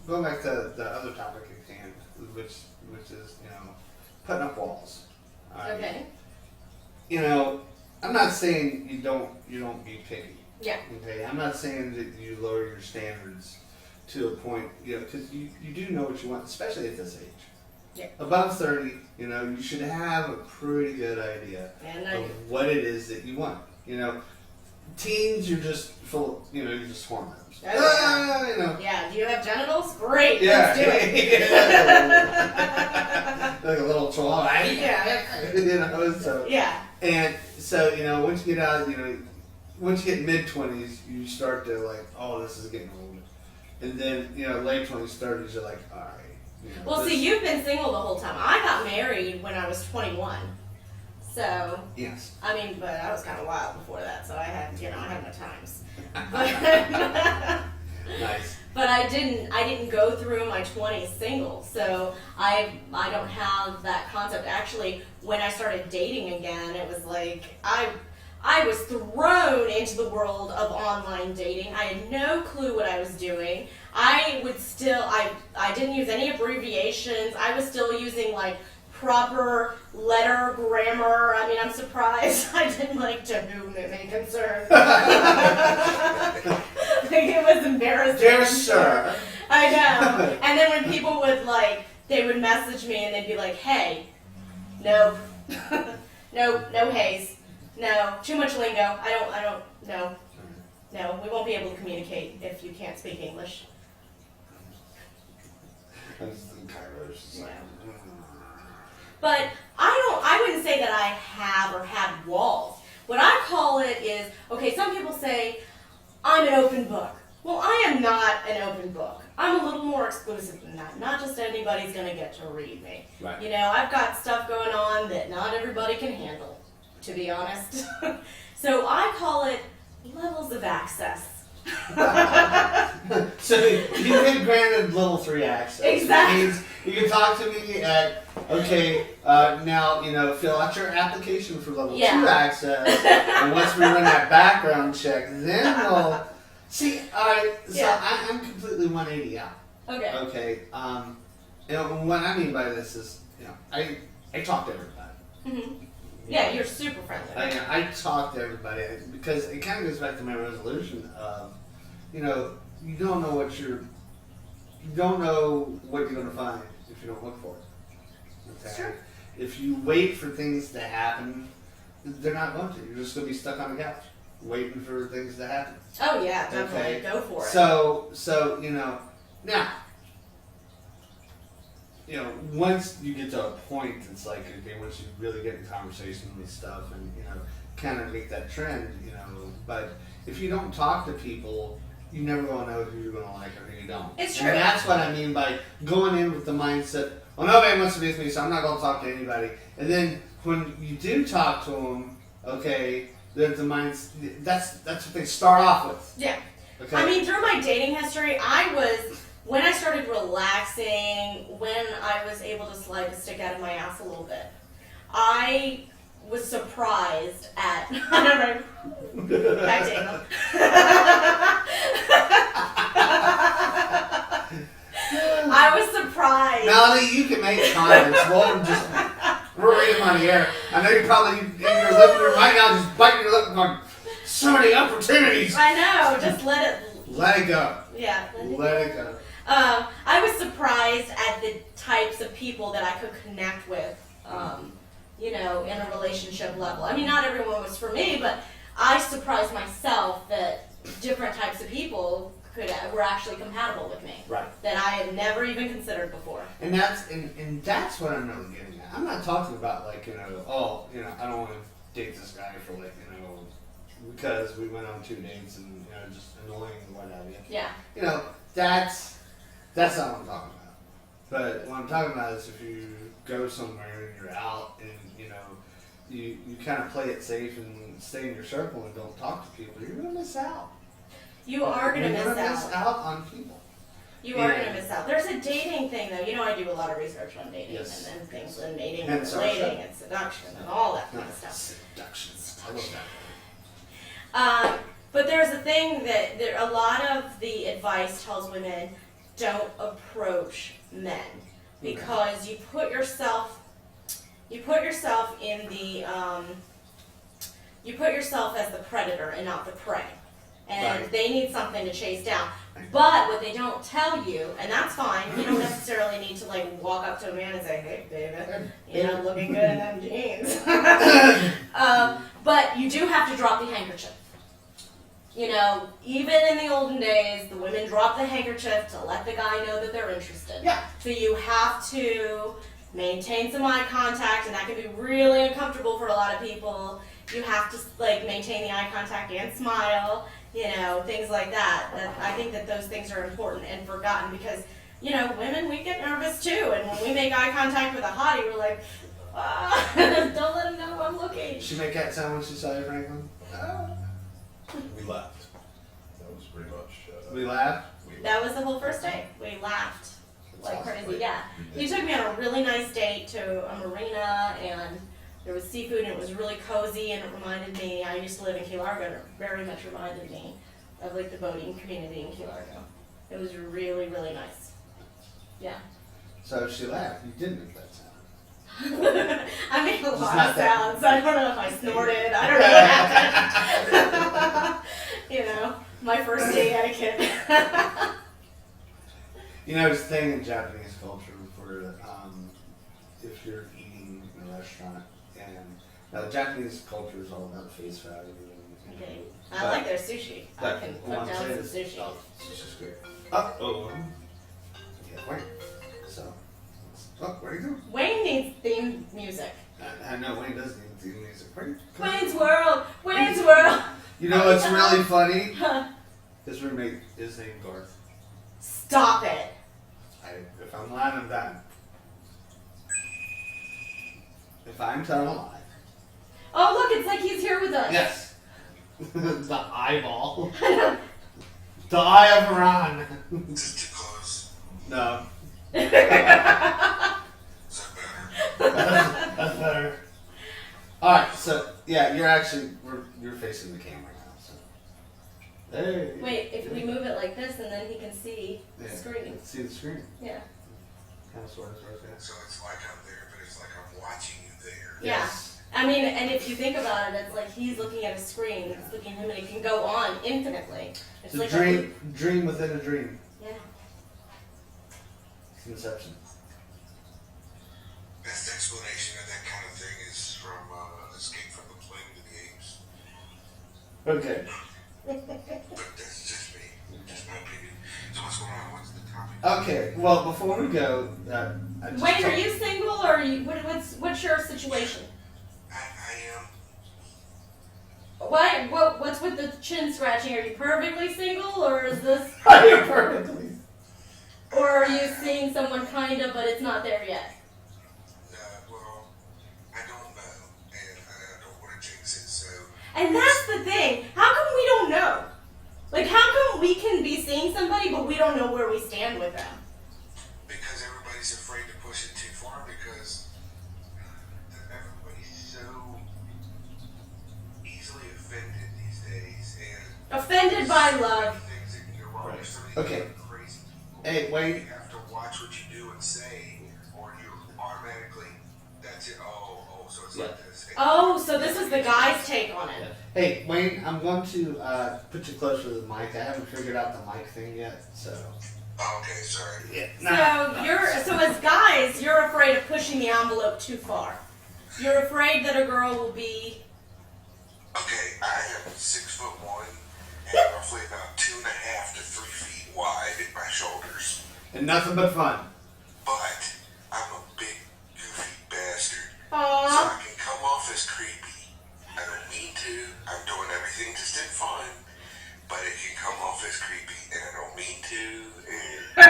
going back to the other topic at hand, which is putting up walls. Okay. I'm not saying you don't be picky. Yeah. Okay, I'm not saying that you lower your standards to a point, because you do know what you want, especially at this age. Yeah. Above 30, you should have a pretty good idea And of what it is that you want. Teens, you're just full, you're just hormones. Oh, yeah. Yeah, do you have genitals? Great, Yeah. let's do it. you know, so Yeah. and so once you get out, once you hit mid-20s, you start to like, oh, this is getting old, and then late 20s, 30s, you're like, all right. Well, see, you've been single the whole time. I got married when I was 21. So, yes. I mean, but I was kind of wild before that, so I had my times. Nice. But I didn't go through my 20s single, so I don't have that concept. Actually, when I started dating again, it was like I was thrown into the world of online dating. I had no clue what I was doing. I didn't use any abbreviations. I was still using like proper letter grammar. I mean, I'm surprised I didn't like to whom it may concern. It was embarrassing. Dear sir. I know. And then when people would they would message me and they'd be like, hey, no, no haze. No, too much lingo. No, we won't be able to communicate if you can't speak English. Yeah. But I wouldn't say that I have or had walls. What I call it is, okay, some people say, I'm an open book. Well, I am not an open book. I'm a little more exclusive than that. Not just anybody's going to get to read me. Right. I've got stuff going on that not everybody can handle, to be honest. So I call it levels of access. So you've been granted level 3 access. Exactly. Which means you can talk to me at now fill out your application for level 2 access, and once we run that background check, then we'll see. All right. So I'm completely 180 out. Okay. Okay. And what I mean by this is I talk to everybody. Mm-hmm. Yeah, you're super friendly. I talk to everybody because it kind of goes back to my resolution of, you don't know what you're going to find if you don't look for it. Okay? Sure. If you wait for things to happen, they're not going to. You're just going to be stuck on the couch waiting for things to happen. Oh yeah, definitely. Okay? Go for it. So now. Once you get to a point, it's like, okay, once you really get in conversation with stuff and, kind of make that trend, but if you don't talk to people, you never going to know who you're going to like or who you don't. It's true. And that's what I mean by going in with the mindset, well, nobody wants to be with me, so I'm not going to talk to anybody. And then when you do talk to them, okay, the that's what they start off with. Yeah. Okay? I mean, through my dating history, when I started relaxing, when I was able to slide the stick out of my ass a little bit, I was surprised at. Back to England. I was surprised. Melanie, you can make comments. We're reading on the air. I know you're probably in your living room right now, just biting your lip, going, so many opportunities. I know. Just let it go. Yeah. Let it go. I was surprised at the types of people that I could connect with, in a relationship level. I mean, not everyone was for me, but I surprised myself that different types of people were actually compatible with me. Right. That I had never even considered before. And that's what I'm really getting at. I'm not talking about I don't want to date this guy for because we went on 2 dates and just annoying and what have you. Yeah. That's not what I'm talking about. But what I'm talking about is if you go somewhere and you're out and you kind of play it safe and stay in your circle and don't talk to people, you're gonna miss out. You are gonna miss out on people. You are gonna miss out. There's a dating thing though. I do a lot of research on dating and things and mating and relating and seduction and all that kind of stuff. Seduction. I love that. But there's a thing that a lot of the advice tells women don't approach men because you put yourself in the you put yourself as the predator and not the prey, and they need something to chase down. But what they don't tell you, and that's fine, you don't necessarily need to walk up to a man and say, "Hey, baby, looking good in them jeans." But you do have to drop the handkerchief. Even in the olden days, the women dropped the handkerchief to let the guy know that they're interested. Yeah. So you have to maintain some eye contact, and that can be really uncomfortable for a lot of people. You have to like maintain the eye contact and smile, you know, things like that. I think that those things are important and forgotten because, you know, women, we get nervous too, and when we make eye contact with a hottie, we're like, ah, don't let him know I'm looking. Did she make that sound when she saw you, Franklin? We laughed. That was pretty much. We laughed. That was the whole first date. We laughed like Sounds crazy. like Yeah. we He did. took me on a really nice date to a marina, and there was seafood, and it was really cozy, and it reminded me, I used to live in Key Largo, and it very much reminded me of like the boating community in Key Largo. It was really, really nice. Yeah. So if she laughed, you did make that sound. I made a Just lot not of that- sounds. I don't know if I snorted. I don't know what happened. You know, my first date etiquette. You know, there's a thing in Japanese culture for if you're eating in a restaurant, and now Japanese culture is all about face value. And, Okay. I like their sushi. I but can what put I'm down saying some is- sushi. Oh, sushi's great. Oh. Yeah, wait. So, where you go? Wayne needs theme music. I know Wayne does need theme music. Where? Wayne's World! Wayne's World! You know what's really funny? Huh. His roommate is named Garth. Stop it! If I'm lying, I'm done. If I'm telling a lie. Oh, look, it's like he's here with us. Yes. The eyeball. The eye of Iran. Just too close. No. Is that better? That's better. Alright, so yeah, you're facing the camera now, so. Hey. Wait, if we move it like this and then he can see the Yeah. screen. See the screen. Yeah. Kind of sort of yeah. So it's like I'm there, but it's like I'm watching you there. Yeah. Yes. I mean, and if you think about it, it's like he's looking at a screen, it's looking at him, and it can go on infinitely. It's It's a like dream within a dream. Yeah. Conception. Best explanation of that kind of thing is from Escape from the Planet of the Apes. Okay. But that's just me. Just my opinion. So what's going on? What's the topic? Okay. Well, before we go, I just Wayne, are you single or are you, what's your situation? I am. What's with the chin scratching? Are you perfectly single, or is this, Are you perfectly? or are you seeing someone kinda, but it's not there yet? Well, I don't know, and I don't want to jinx it, so And that's the thing. How come we don't know? Like, how come we can be seeing somebody, but we don't know where we stand with them? because everybody's afraid to push it too far because everybody's so easily offended these days, and Offended by so many love. things that can go wrong. Right. There's so many Okay. other crazy people. Hey, Wayne. You have to watch what you do and say, or you automatically, that's it. Oh, so it's like this. Oh, so this is the guy's take on it. Hey, Wayne, I'm going to put you closer to the mic. I haven't figured out the mic thing yet, so. Oh, okay, sorry. Yeah. So as guys, you're afraid of pushing the envelope too far. You're afraid that a girl will be. Okay, I am 6'1" and roughly about 2.5 to 3 feet wide at my shoulders. And nothing but fun. But I'm a big goofy bastard. So Aww. I can come off as creepy. I don't mean to. I'm doing everything just in fun. But it can come off as creepy and I don't mean to. And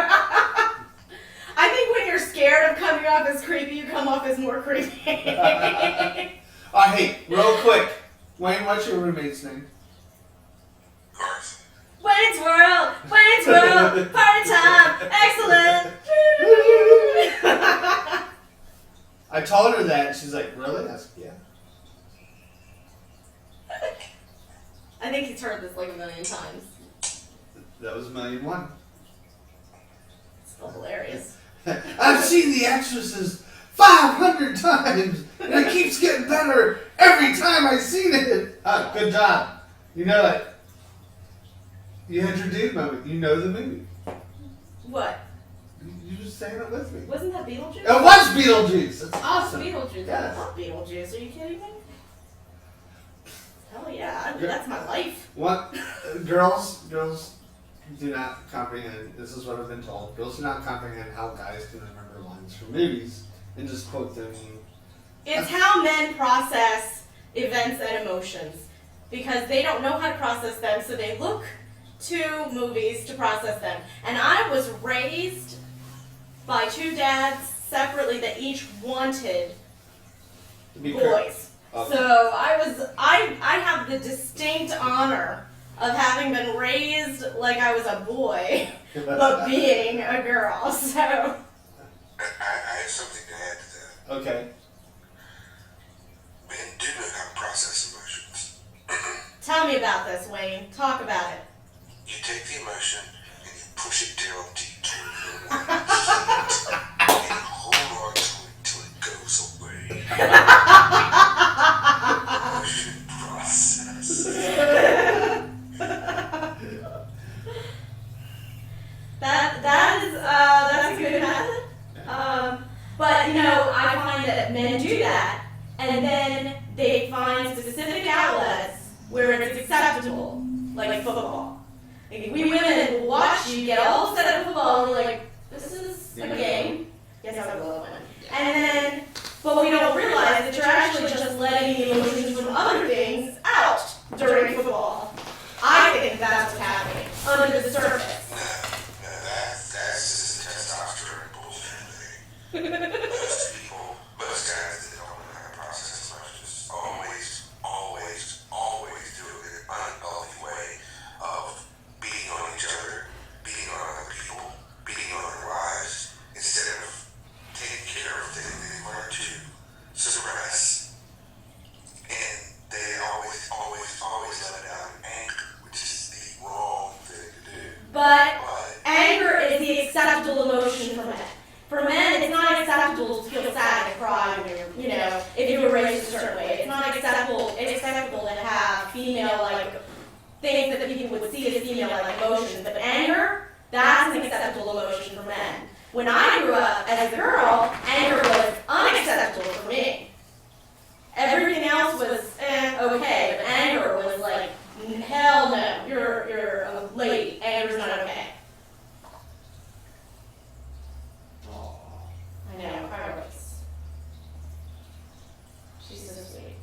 I think when you're scared of coming off as creepy, you come off as more creepy. Hey, real quick. Wayne, what's your roommate's name? Garth. Wayne's World! Wayne's World! Party time! Excellent! I told her that, and she's like, really? I said, yeah. I think he's heard this like a million times. That was $1,000,001. It's still hilarious. I've seen The Exorcist 500 times, and it keeps getting better every time I've seen it. Good job. You know it. You had your dude moment. You know the movie. What? You just saying it with me. Wasn't that Beetlejuice? It was Beetlejuice. That's Oh, it's awesome. Beetlejuice. Yes. I love Beetlejuice. Are you kidding me? Hell yeah. That's my life. What? Girls do not comprehend. This is what I've been told. Girls do not comprehend how guys can remember lines from movies and just quote them. It's how men process events and emotions because they don't know how to process them, so they look to movies to process them. And I was raised by two dads separately that each wanted To be boys. Okay. So I have the distinct honor of having been raised like I was a boy, but being a girl. So I have something to add to that. Okay. Men do know how to process emotions. tell me about this, Wayne. Talk about it. You take the emotion and you push it down deep to your heart and hold on to it till it goes away. Emotion process. That's a good method. But you know, I find that men do that, and then they find specific outlets where it's acceptable, like football. Like, we women will watch you get all upset at football, and we're like, this is a game. Yes, I will win. And then, but we don't realize that you're actually just letting the emotions from other things out during football. I think that's what's happening under the surface. No, that's just a testosterone bullshit thing. Most guys that don't know how to process emotions always do it in an unhealthy way of beating on each other, beating on other people, beating on their lives, instead of taking care of things they learn to suppress. And they always let it out in anger, which is the wrong thing to do. But anger is the acceptable emotion for men. For men, it's not acceptable to feel sad and cry when you're, you know, if you were raised a certain way. It's not acceptable. It's acceptable to have female-like things that people would see as female-like emotions. But anger, that's an acceptable emotion for men. When I grew up as a girl, anger was unacceptable for me. Everything else was okay, but anger was like, hell no, you're a lady. Anger's not okay. I know, Carlos. She's so sweet.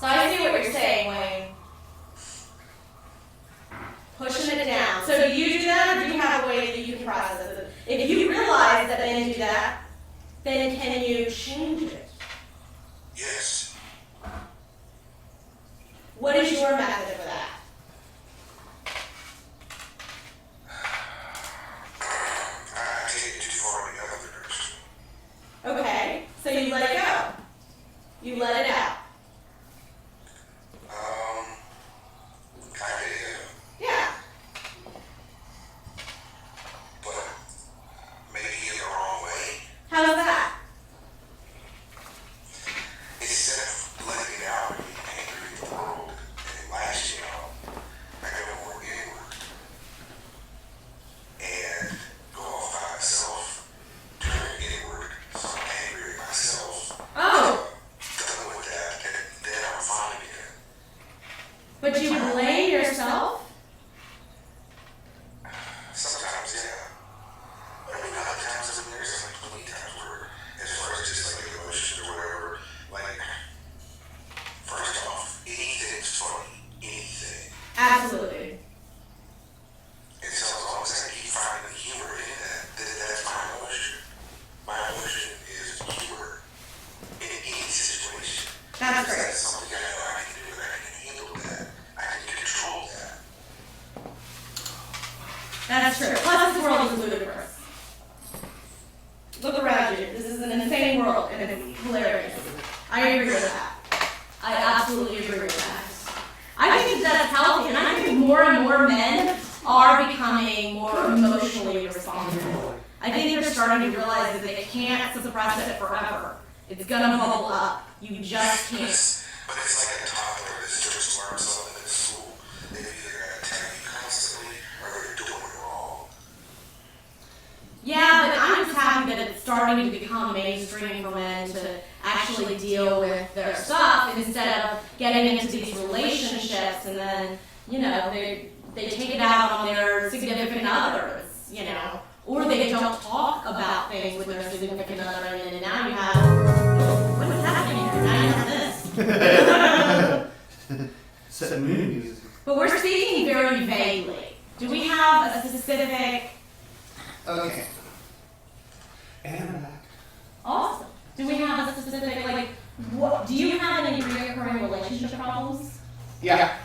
So I see what you're saying, Wayne. Pushing it down. So do you do that, or do you have a way that you can process it? If you realize that men do that, then can you change it? Yes. What is your method for that? I take it too far in the other direction. Okay, so you let it go. You let it out. Kinda, yeah. Yeah. But maybe in the wrong way. How's that? Instead of letting it out and being angry at the world and lashing out, I go more inward and go off by myself, turn inward, so I'm angry at myself. Oh, Done with that, and then I'm fine again. but you blame yourself? Sometimes, yeah. But I mean, other times, I mean, there's like plenty of times where, as far as just like emotions or whatever, like, first off, anything's funny. Anything. Absolutely. And so as long as I keep finding the humor in that, that's my emotion. My emotion is humor in any situation. That's Because great. that's something I know I can do and I can handle that. I can control that. That's true. Plus, this world is ludicrous. Look around you. This is an insane world, and it's hilarious. I agree with that. I absolutely agree with that. I think that's healthy, and I think more and more men are becoming more emotionally responsible. I think they're starting to realize that they can't suppress it forever. It's gonna bubble up. You just can't. But it's like a toddler that's just learned something in school. They're either going to attack you constantly or they're doing it wrong. Yeah, but I'm just happy that it's starting to become mainstream for men to actually deal with their stuff instead of getting into these relationships and then, you know, they take it out on their significant others, you know, or they don't talk about things with their significant other, and then now you have, what is happening here? Now you have this. Set mood music. But we're speaking very vaguely. Do we have a specific, Okay. And I'm back. awesome. Do we have a specific, like, what, do you have any recurring relationship problems? Yeah.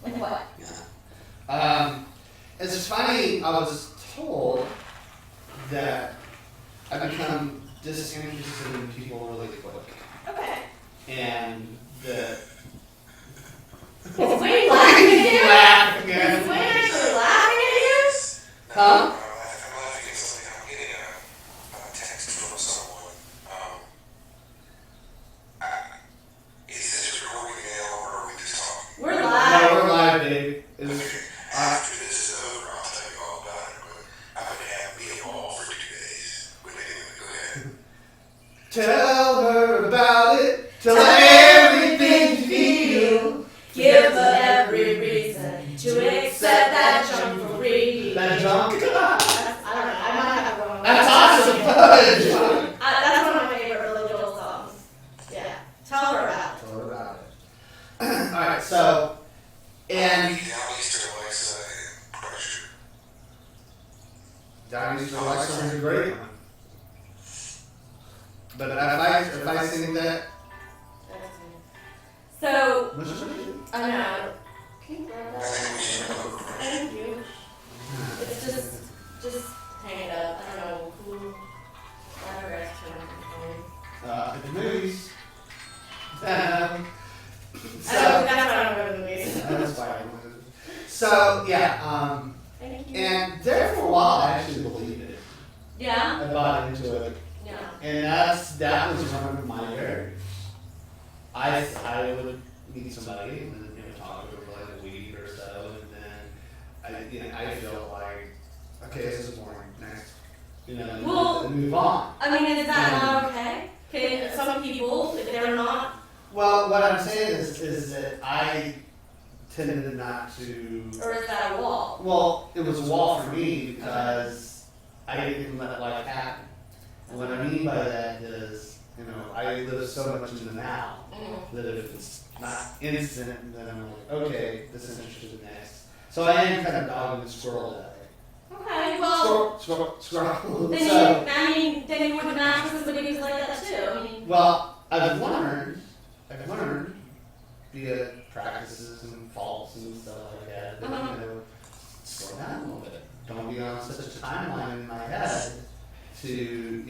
Like what? It's funny, I was told that I become disinterested in people really quick. Okay. And the... Is Wayne laughing at you? Laugh Is again. Wayne actually laughing at you? Huh? I'm laughing at something. I'm getting a text from someone. Is this recording now, or are we just talking? We're No, live. we're live, baby. After this is over, I'll tell you all about it, but I've been having me all for 2 days. But anyway, go ahead. Tell her about it. Tell her everything you feel. Give her every reason to accept that junk for free. That junk. I don't know. I might have it wrong. That's awesome. That's one of my favorite Billy Joel songs. Yeah. Tell her about it. Tell her about it. Alright, so, and Downeaster, Alexa, and Pressure. Downeaster Alexa is a great one. But if I sing that, So, what's your name? I know. Thank you. It's just hang it up. I don't know who. I never asked for The movies. I don't, that's why I don't go to the movies. That's fine. So, yeah, Thank you. and there for a while I actually believed it. Yeah? I bought into it. Yeah. And that was one of my barriers. I would meet somebody and then talk to them for like a week or so, and then I feel like, okay, this is boring. Next, Well, and move on. I mean, is that not okay? Can some people, if they're not? Well, what I'm saying is that I tended not to. Or is that a wall? Well, it was a wall for me because I didn't let life happen. And what I mean by that is, I live so much in the now that if it's not instant, then I'm like, okay, this is interesting next. So I am kind of dogging the squirrel that way. Okay, well, Squirrel. then you wouldn't ask somebody who's like that too. I mean, Well, I've learned via practices and faults and stuff like that, slow down a little bit. Don't be on such a timeline in my head to,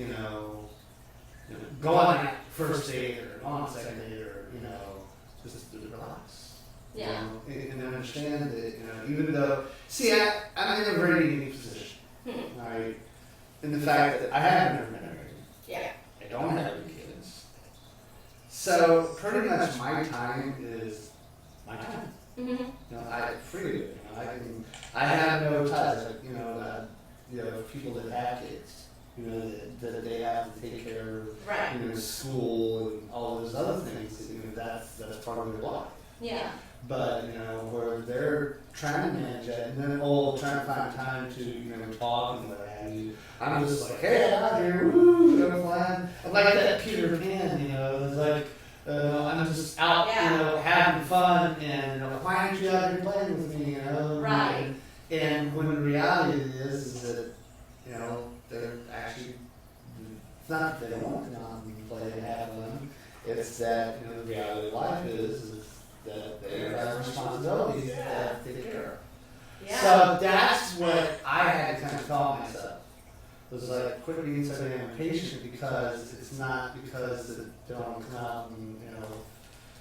go on that first date or go on a second date or, just relax. yeah. And understand that, even though, I'm in a very unique position, right? In the fact that I have never been married. Yeah. I don't have any kids. So pretty much my time is my time. Mm-hmm. I freely, I have no ties, people that have kids, that they have to take care of, Right. School and all those other things, that's part of their life. Yeah. But, where they're trying to manage it and then trying to find time to, talk and what have you. I'm just like, hey, I'm out here, woo, flying. I'm like that Peter Pan, it's like, I'm just out, having fun and, why aren't you out here playing with me, Right. And when the reality is that, they're actually, it's not that they don't want to come out and play and have fun, it's that, the reality of life is that they have responsibilities that they have to take care of. Yeah. So that's what I had to kind of tell myself. It was like, quit being so damn impatient because it's not because they don't come out and,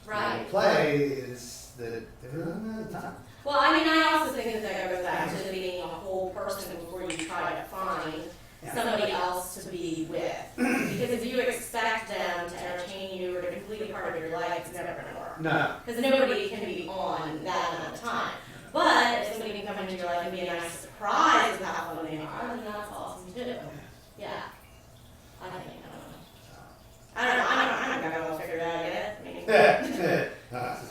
Right. play, it's that they're running out of time. Well, I mean, I also think that goes back to being a whole person before you try to find somebody else to be with. Because if you expect them to entertain you or to complete a part of your life, it's never going to work. No. Because nobody can be on that amount of time. But if somebody can come into your life and be a nice surprise with how fun they are, then that's awesome too. Yeah. I think, I don't know. I don't know. I'll figure it out yet. I mean,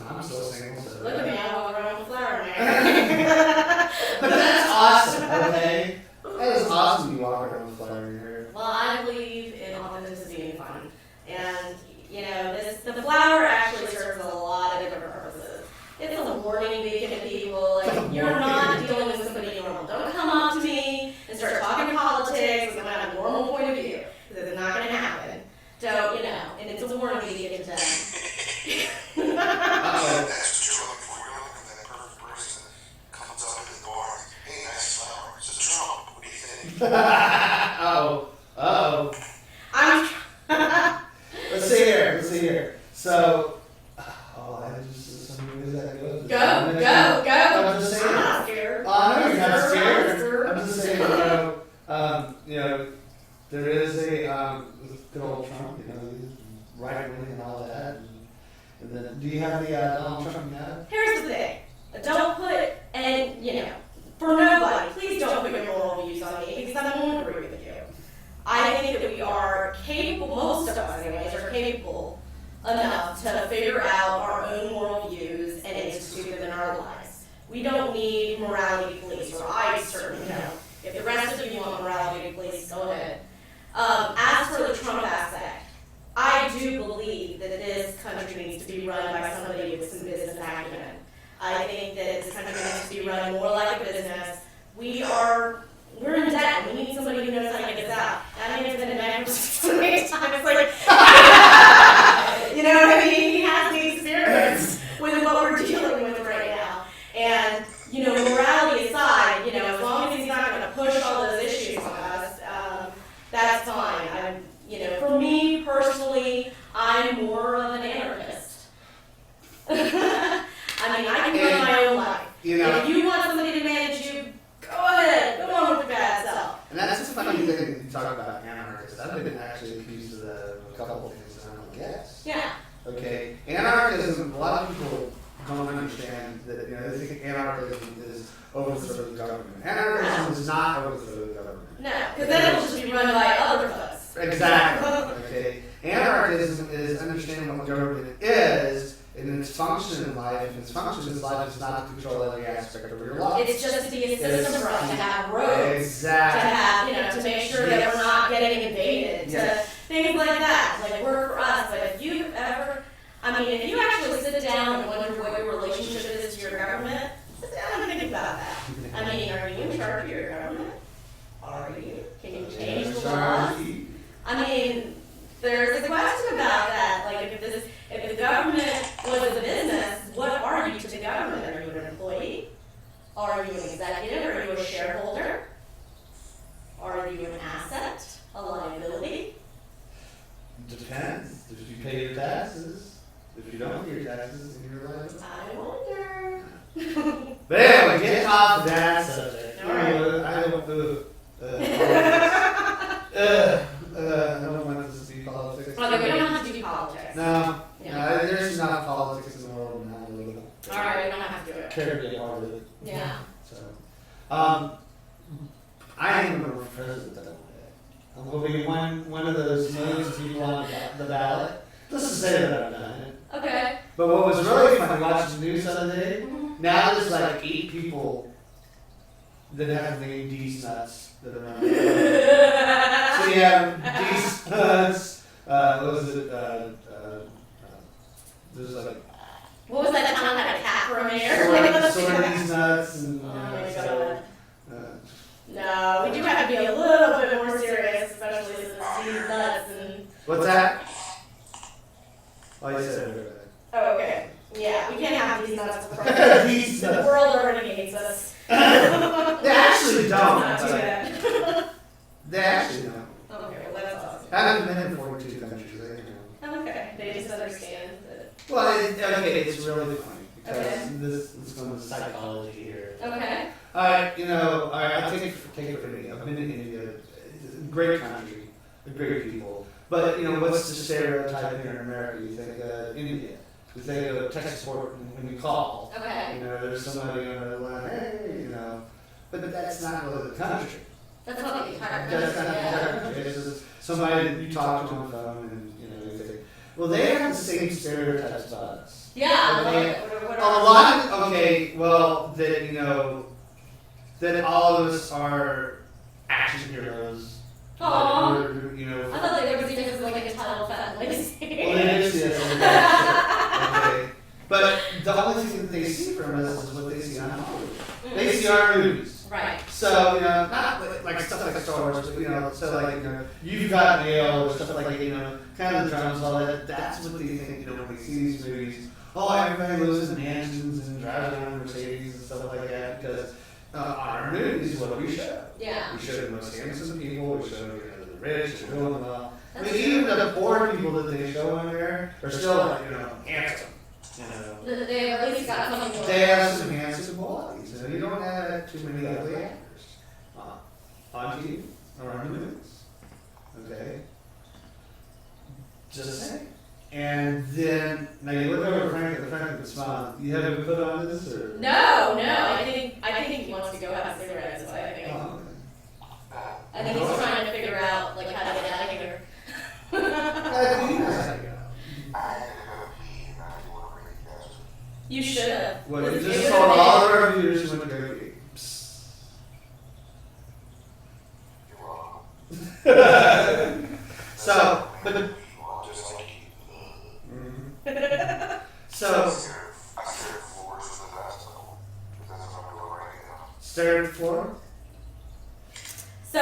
I'm still single, so. look at me, I walk around with flower man. But that's awesome, okay? That is awesome you walk around with flower in your hair. Well, Well, I believe in authenticity and fun. And, you know, the flower actually serves a lot of different purposes. It's a warning beacon to people. Like, you're not dealing with somebody normal. Don't come up to me and start talking politics and have a normal point of view. Because it's not going to happen. Don't, you know, and it's a warning beacon to them. That's what you're looking for. You're looking for that perfect person that comes up to the bar. Hey, nice flower. It's a Trump. What do you think? I'm Let's see here. So, I just that goes. Go. I'm just saying. I'm not scared. I know you're not scared. I'm just saying, you know, there is a good old Trump, you know, he's right wing and all that. And then, do you have the Donald Trump now? Here's the thing. Don't put, and, you know, for nobody, please don't put your moral views on me because I don't agree with you. I think that we are capable, most of us anyways, are capable enough to figure out our own moral views and institute them in our lives. We don't need morality police, or I certainly don't. If the rest of you want morality police, go ahead. As for the Trump aspect, I do believe that this country needs to be run by somebody with some business acumen. I think that this country needs to be run more like a business. We're in debt, and we need somebody who knows how to get us out. I mean, it's been in debt for so many times. It's like, you know what I mean? He has the experience with what we're dealing with right now. And, you know, morality aside, you know, as long as he's not going to push all those issues on us, that's fine. You know, for me personally, I'm more of an anarchist. I mean, I can run my own life. You know, if you want somebody to manage you, go ahead. Go on with your bad self. and that's a funny thing you talk about anarchists. I've been actually accused of a couple of things that I don't guess. Yeah. Okay, anarchism. A lot of people don't understand that. You know, they think anarchism is overthrow the government. Anarchism is not overthrow the government. No, because then it'll just be run by other folks. Exactly. Okay. Anarchism is understanding what government is and its function in life. And its function in life is not to control every aspect of your life. It's just to be a system for us to have roads. Exactly. To have, you know, to make sure that we're not getting invaded. Yes. To things like that. Like, work for us. But if you ever, I mean, if you actually sit down and wonder what your relationship is to your government, sit down and think about that. I mean, are you in charge of your government? Are you? Can you change the laws? I mean, there's a question about that. Like, if the government was a business, what are you to the government? Are you an employee? Are you an executive? Are you a shareholder? Are you an asset? A liability? Depends. If you pay your taxes, if you don't pay your taxes, then you're liable. I wonder. But anyway, getting off that subject. All right. I don't want this to be politics. Okay, we don't have to do politics. No, Yeah. there's enough politics in the world now. All right, we don't have to do it. Care to be a part of it. Yeah. So, I am going to run for president one day. I'm going to be one of those millions of people on the ballot. Let's just say that I've done it. Okay. But what was really funny watching the news the other day, now there's like 8 people that have the name D's nuts that are on. So you have D's nuts, what was it, there's like What was that sound like a cat for a mayor? Sorties nuts and Oh my so, God. No, we do have to be a little bit more serious, especially since it's these nuts and. what's that? Oh, you said it. Oh, okay. Yeah, we can't have these nuts for president. These The nuts. world already hates us. They actually don't. Not too But bad. they actually don't. Okay, well that's awesome. I haven't been in 42 countries. They know. Okay, they just understand that. Well, it's really funny because Okay. this is going to psychology here. Okay. I'll take it from me. I've been in India. It's a great country, great people. But, what's the stereotype here in America? You think India. You think of tech support when you call. Okay. There's somebody on the line, hey, But that's not really the country. That's not the entire That's not the country. entire country. It's just somebody that you talk to on the phone and, you think, well, they have the same stereotypes about us. Yeah. Okay. What A are- lot of, that all of us are action heroes Aw. Or, you know, I thought like there was even like a title fat Lacey. well, it is, yes. Okay. But the only thing that they see from us is what they see on Hollywood. They see our movies. Right. So, you know, not like stuff like Star Wars, but, you know, so like, you know, You've Got Mail or stuff like, you know, kind of the drums, all that. That's what they think, you know, when they see these movies. Oh, everybody lives in mansions and drives around in Mercedes and stuff like that because on our movies, what do we show? Yeah. We show the most handsome people, we show, you know, the rich, the doing well. I mean, even the poor people that they show on there are still, like, you know, handsome. You know. They have at least got something going. They have some handsome qualities. You know, you don't have too many ugly actors on TV or on the movies. Okay? Just saying. And then, now you look over Frank and Frank and smile. You haven't put on this? Or? No, I think he wants to go have cigarettes, so I think. Oh, I think he's trying to figure out like how to get out of here. I think he knows how to go. I had to go pee and I didn't want to bring you guys with me. You should have. Well, you It just would've told been- all of our viewers you went to go pee. Psst. You're welcome. So, but Well, just like you. so I stared forward to the bathtub. That's what I'm doing right now. stare at the floor. So,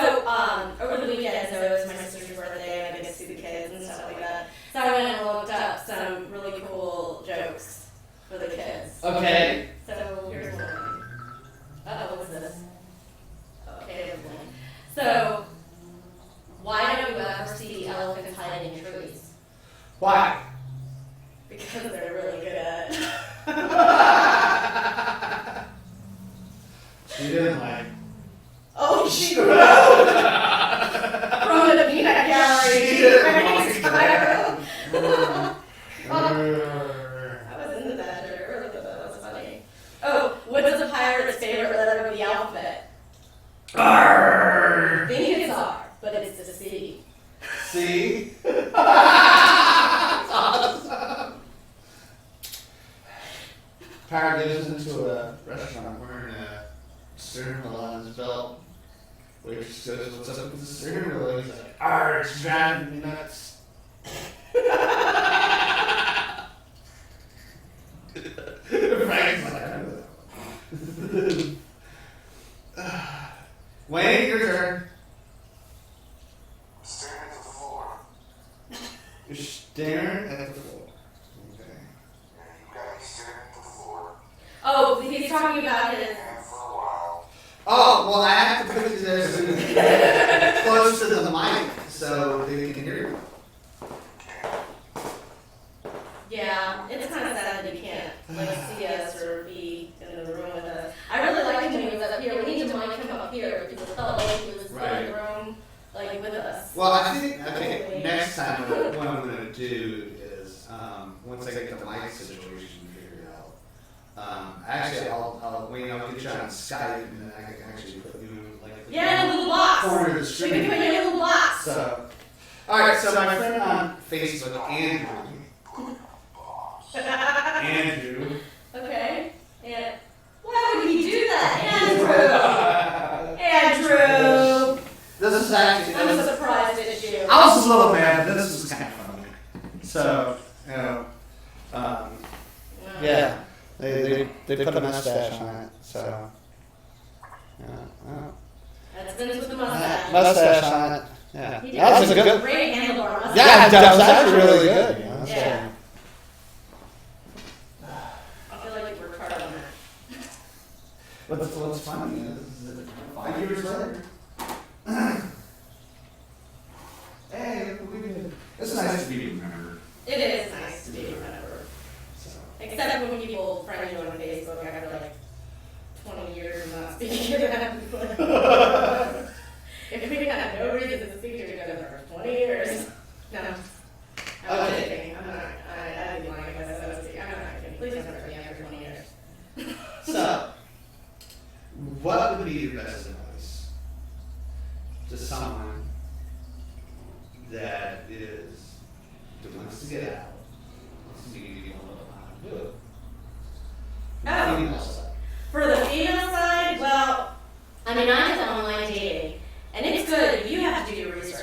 over the weekend, so it was my sister's birthday, and I get to see the kids and stuff like that. So I went and looked up some really cool jokes for the kids. Okay. So here's one. Oh, what's this? Okay, there's one. So, why don't you ever see elephants hiding in trees? Why? Because they're really good at it. She didn't like. Oh, she wrote from the peanut gallery. Frank Spiral. I was into that joke earlier, but that was funny. Oh, what is a pirate's favorite letter of the alphabet? Arrgh. Think it's R, but it's the C. See? That's awesome. Pirate goes into a restaurant wearing a steering wheel on his belt. Waitress goes, "What's up with the steering wheel?" He's like, "Arrgh, it's driving me nuts." Frank's like, "I know that one." Wayne, your turn. Staring at the floor. You're staring at the floor. Okay. And you got me staring at the floor. Oh, he's talking about his. And for a while. Oh, well, I have to put you there so you can get close to the mic so they can hear you. Yeah, it's kind of sad that he can't like see us or be in the room with us. I really liked him when he was up here. We need to mic him up here because it felt like he was in the room like with us. Well, I think next time what I'm going to do is once I get the mic situation figured out, actually I'll get you on Skype and then I can actually put you like Yeah, in a little box. corner of the We screen. can put you in a little box. So, all right. So my friend on Facebook, Andrew. Okay. And why would he do that, Andrew? Andrew. This is actually. I'm surprised at you. I was a little mad, but this was kind of funny. So, you know, yeah, they put a mustache on it. So, yeah, That's finished with the mustache. mustache on it. Yeah, He did that was a good. great handlebar mustache. Yeah, that was actually really good. You know, so. Yeah. I feel like you worked hard on that. What's funny is 5 years later. Hey, it's nice to be remembered. It is nice to be remembered. So. Except when people friend you on Facebook after like 20 years of not speaking to them. If we had no reason to speak to each other for 20 years. No. I'm not Okay. kidding. I'm not. I'd be lying if I said I was kidding. I'm not kidding. Please don't hurt me after 20 years. So, what would be your best advice to someone that wants to get out, wants to be able to do it? Oh. Female side. For the female side, well, I mean, I did online dating, and it's good. You have to do your research.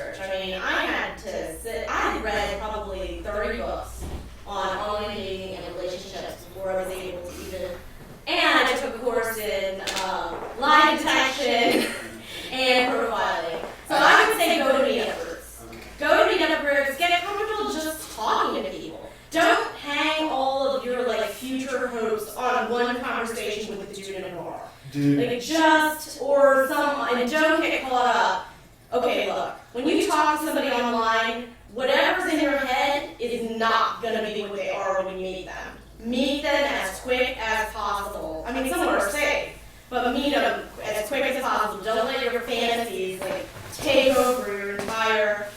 Like just, or some, and don't get caught up. Okay, look, when you talk to somebody online, whatever's in your head is not going to be what they are when you meet them. Meet them as quick as possible. I mean, some are safe, but meet them as quick as possible. Don't let your fantasies like take over your entire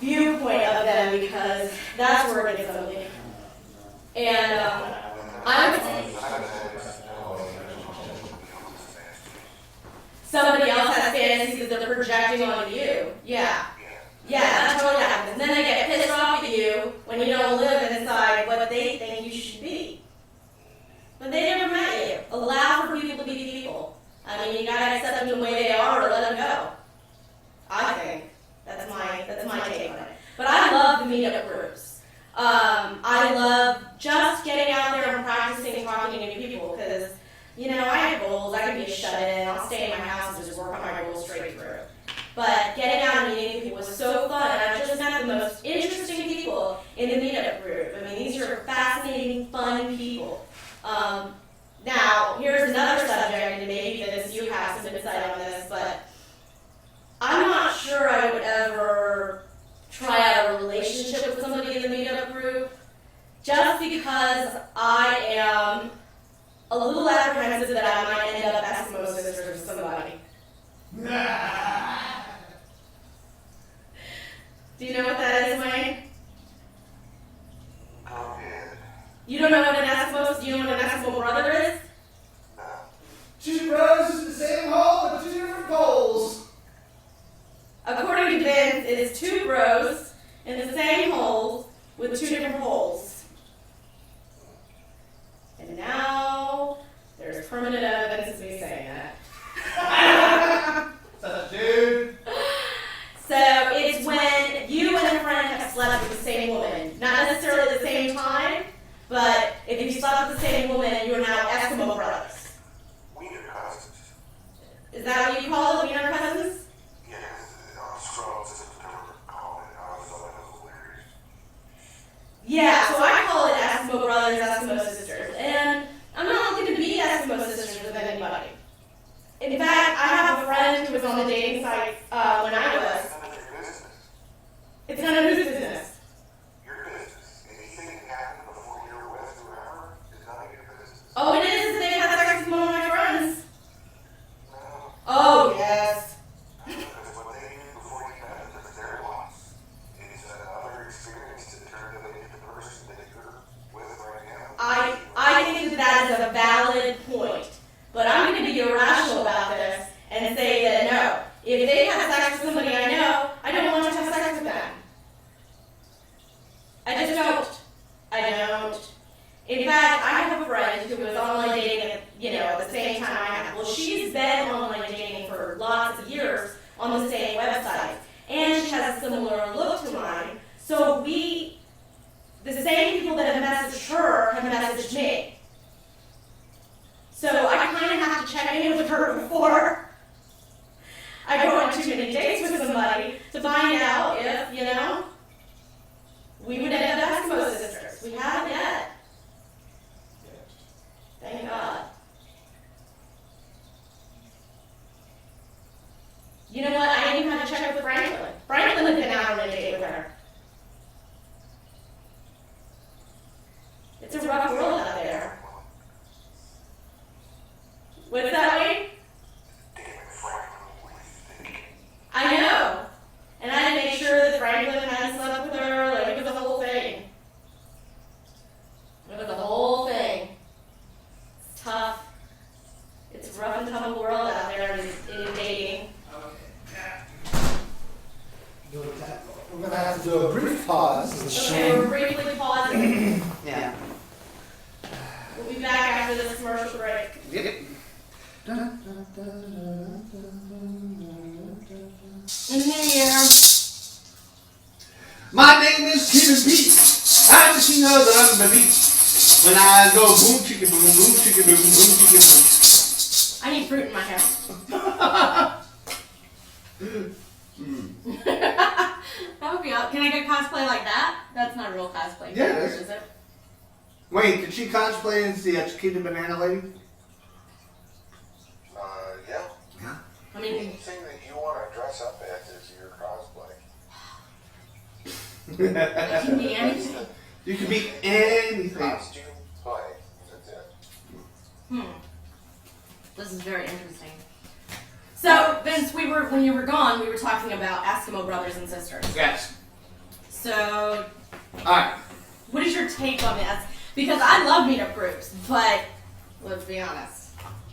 viewpoint of them, because that's where it gets ugly. And I would say somebody else has fantasies that they're projecting onto you. Yeah. Yeah, that totally happens. And then they get pissed off at you when you don't live inside what they think you should be. But they never met you. Allow for people to be people. I mean, you gotta accept them the way they are or let them go. I think. That's my take on it. But I love the meetup groups. I love just getting out there and practicing talking to new people, because, you know, I have goals. I can be a shut-in. I'll stay in my house and just work on my goals straight through. But getting out and meeting people was so fun, and I've just met the most interesting people in the meetup group. I mean, these are fascinating, fun people. Now, here's another subject, and maybe you have some insight on this, but I'm not sure I would ever try out a relationship with somebody in the meetup group, just because I am a little apprehensive that I might end up Eskimo sisters with somebody. Do you know what that is, Wayne? You don't know what an Eskimo? Do you know what an Eskimo brother is? Two bros in the same hole with two different poles. According to Vince, it is two bros in the same holes with two different poles. And now there's permanent evidence of me saying that. Dude. So it's when you and a friend have slept with the same woman. Not necessarily at the same time, but if you slept with the same woman, you are now Eskimo brothers. Wiener cousins. Is that what you call it, wiener cousins? Yeah, I'm strong to never call it. I always thought that was hilarious. Yeah, so I call it Eskimo brothers, Eskimo sisters. And I'm not looking to be Eskimo sisters with anybody. In fact, I have a friend who was on the dating site when I was. It's none of whose business. Your business. Anything that happened before you were with whoever is none of your business. Oh, it is. They had sex with one of my friends. No. Oh, yes. Because what they knew before you met them is their loss. It's another experience to turn them into the person that you're with right now. I think that is a valid point. But I'm going to be irrational about this and say that no. If they have sex with somebody I know, I don't want to have sex with them. I just don't. I don't. In fact, I have a friend who was online dating at the same time I have. Well, she's been online dating for lots of years on the same website. And she has a similar look to mine. So the same people that have messaged her have messaged me. So I kind of have to check in with her before I go on too many dates with somebody to find out if, we would end up Eskimo sisters. We haven't yet. Thank God. You know what? I didn't even have to check with Franklin. Franklin had been out on a date with her. It's a rough world out there. What's that, Wayne? I know. And I had to make sure that Franklin hadn't slept with her. Like, it was the whole thing. It was the whole thing. It's tough. It's a rough and tumble world out there in dating. We're going to have to do a brief pause. Okay, we're briefly pausing. Yeah. We'll be back after this commercial break. Yep. In here. My name is Kevin Pete. I'm the king of the beat. When I go boom chicka boom chicka boom chicka boom. I need fruit in my hair. That would be up. Can I get cosplay like that? That's not real cosplay. Yeah, it is it? Wait, did she cosplay as the Chiquita Banana Lady? mean, Anything that you want to dress up as is your cosplay. it can be anything. You can be anything. Costume play. That's it. This is very interesting. So, Vince, when you were gone, we were talking about Eskimo brothers and sisters. Yes. So, Alright. what is your take on this? Because I love meetup groups, but let's be honest.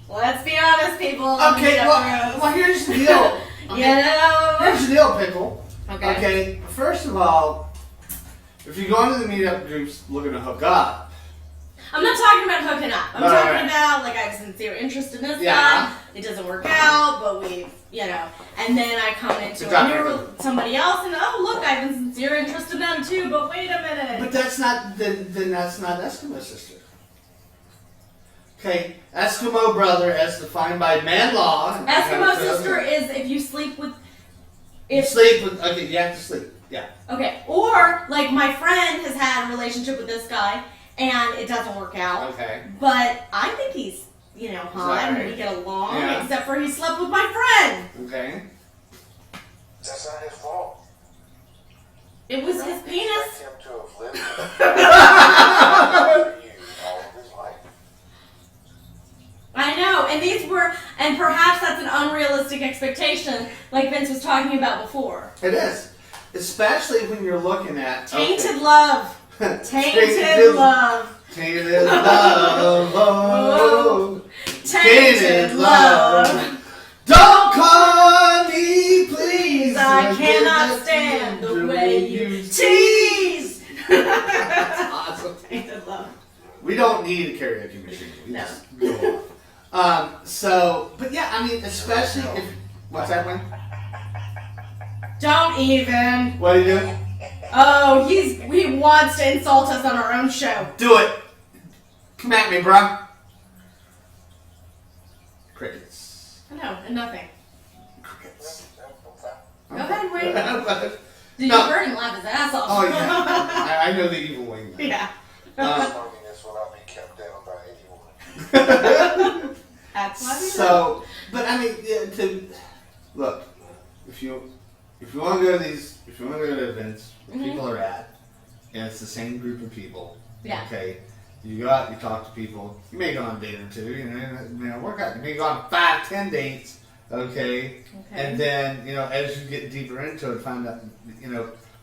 Let's be honest, people. Okay, Meetup groups. well, here's the deal. You know? Here's the deal, Pickle. Okay. First of all, if you go into the meetup groups looking to hook up, I'm not talking about hooking up. I'm All talking right. about, like, I have sincere interest in this Yeah. guy. It doesn't work out, but and then I come into somebody else, and oh, look, I have a sincere interest in them too, but wait a minute. but that's not, then that's not Eskimo sister. Okay, Eskimo brother as defined by man law. Eskimo sister is if you sleep with. You sleep with, okay, you have to sleep, yeah. Okay, or, like, my friend has had a relationship with this guy, and it doesn't work out. Okay. But I think he's, hot and we get along, Yeah. except for he slept with my friend. Okay. That's not his fault. It was his penis. Expect him to have lived with you all of his life. I know, and perhaps that's an unrealistic expectation, like Vince was talking about before. It is. Especially when you're looking at Tainted love. Tainted love. Tainted love. Oh. Tainted love. Don't call me, please. I cannot stand the way you tease. That's awesome. Tainted love. We don't need a karaoke machine. We No. just go on. But yeah, I mean, especially if. What's that one? Don't even. What are you doing? Oh, he wants to insult us on our own show. Do it. Come at me, bro. Crickets. No, nothing. Crickets. Go ahead, wait. Oh Did you heard him laugh his ass off? yeah. I know the evil wing. Yeah. Loneliness will not be kept down by anyone. That's why we So, but I mean, look, if you want to go to events where people are at, and it's the same group of people, Yeah. okay, you go out, you talk to people, you may go on a date or two, work out, you may go on 5-10 dates, okay, and then, as you get deeper into it, find out,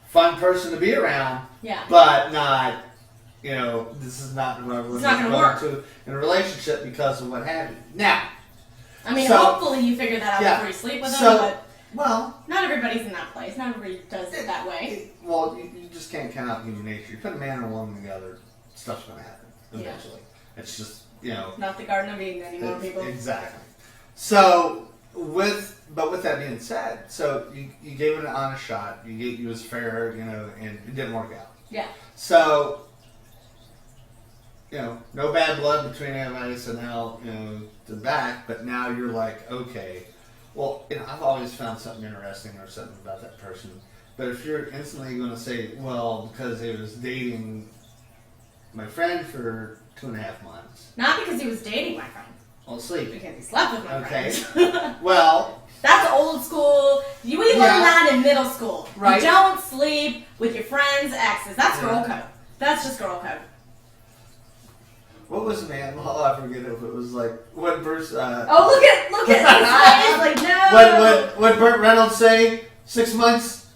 fun person to be around, Yeah. but not, this is not what It's not gonna work. to in a relationship because of what have you. Now, I mean, So- hopefully you figure that out Yeah. before you sleep with them, So- but well, not everybody's in that place. Not everybody does it that way. you just can't count out human nature. You put a man and a woman together, stuff's going to happen eventually. It's just, Not the Garden of Eden anymore, people. Exactly. So, with that being said, so you gave it an honest shot. You was fair, and it didn't work out. Yeah. So, no bad blood between anybody, so now, the back, but now you're like, okay, well, I've always found something interesting or something about that person, but if you're instantly going to say, well, because he was dating my friend for 2.5 months, Not because he was dating my friend. well, sleep. Because he slept with my Okay. friend. Well, That's old school. We learned that in middle school. Right. You don't sleep with your friend's exes. That's girl code. That's just girl code. what was the man? Well, I forget if it was like what Bruce. Oh, look at his face. Like, no. What Burt Reynolds say? 6 months.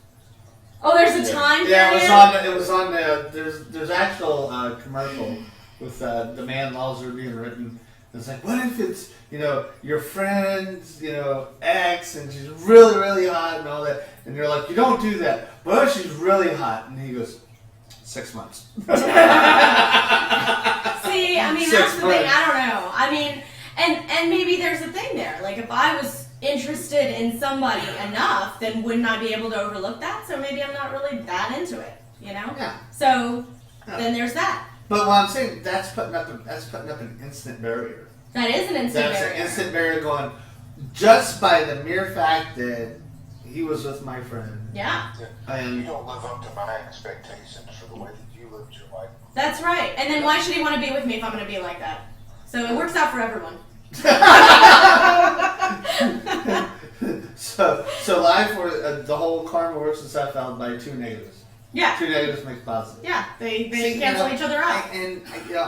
Oh, there's a time Yeah, period? it was on the. There's actual commercial with the man laws are being written. It's like, what if it's your friend's ex and she's really really hot and all that, and you're like, you don't do that. But she's really hot, and he goes, 6 months. See, I mean, 6 that's the thing. months. I don't know. I mean, and maybe there's a thing there. Like, if I was interested in somebody enough, then wouldn't I be able to overlook that? So maybe I'm not really that into it, Yeah. So Yeah. then there's that. But what I'm saying, that's putting up an instant barrier. That is an instant That's barrier. an instant barrier going just by the mere fact that he was with my friend. Yeah, You And don't live up to my expectations for the way that you lived your life. that's right. And then why should he want to be with me if I'm going to be like that? So it works out for everyone. So life or the whole karma works itself out by two negatives. Yeah. Two negatives make positive. Yeah, they See, cancel each other out. And you know,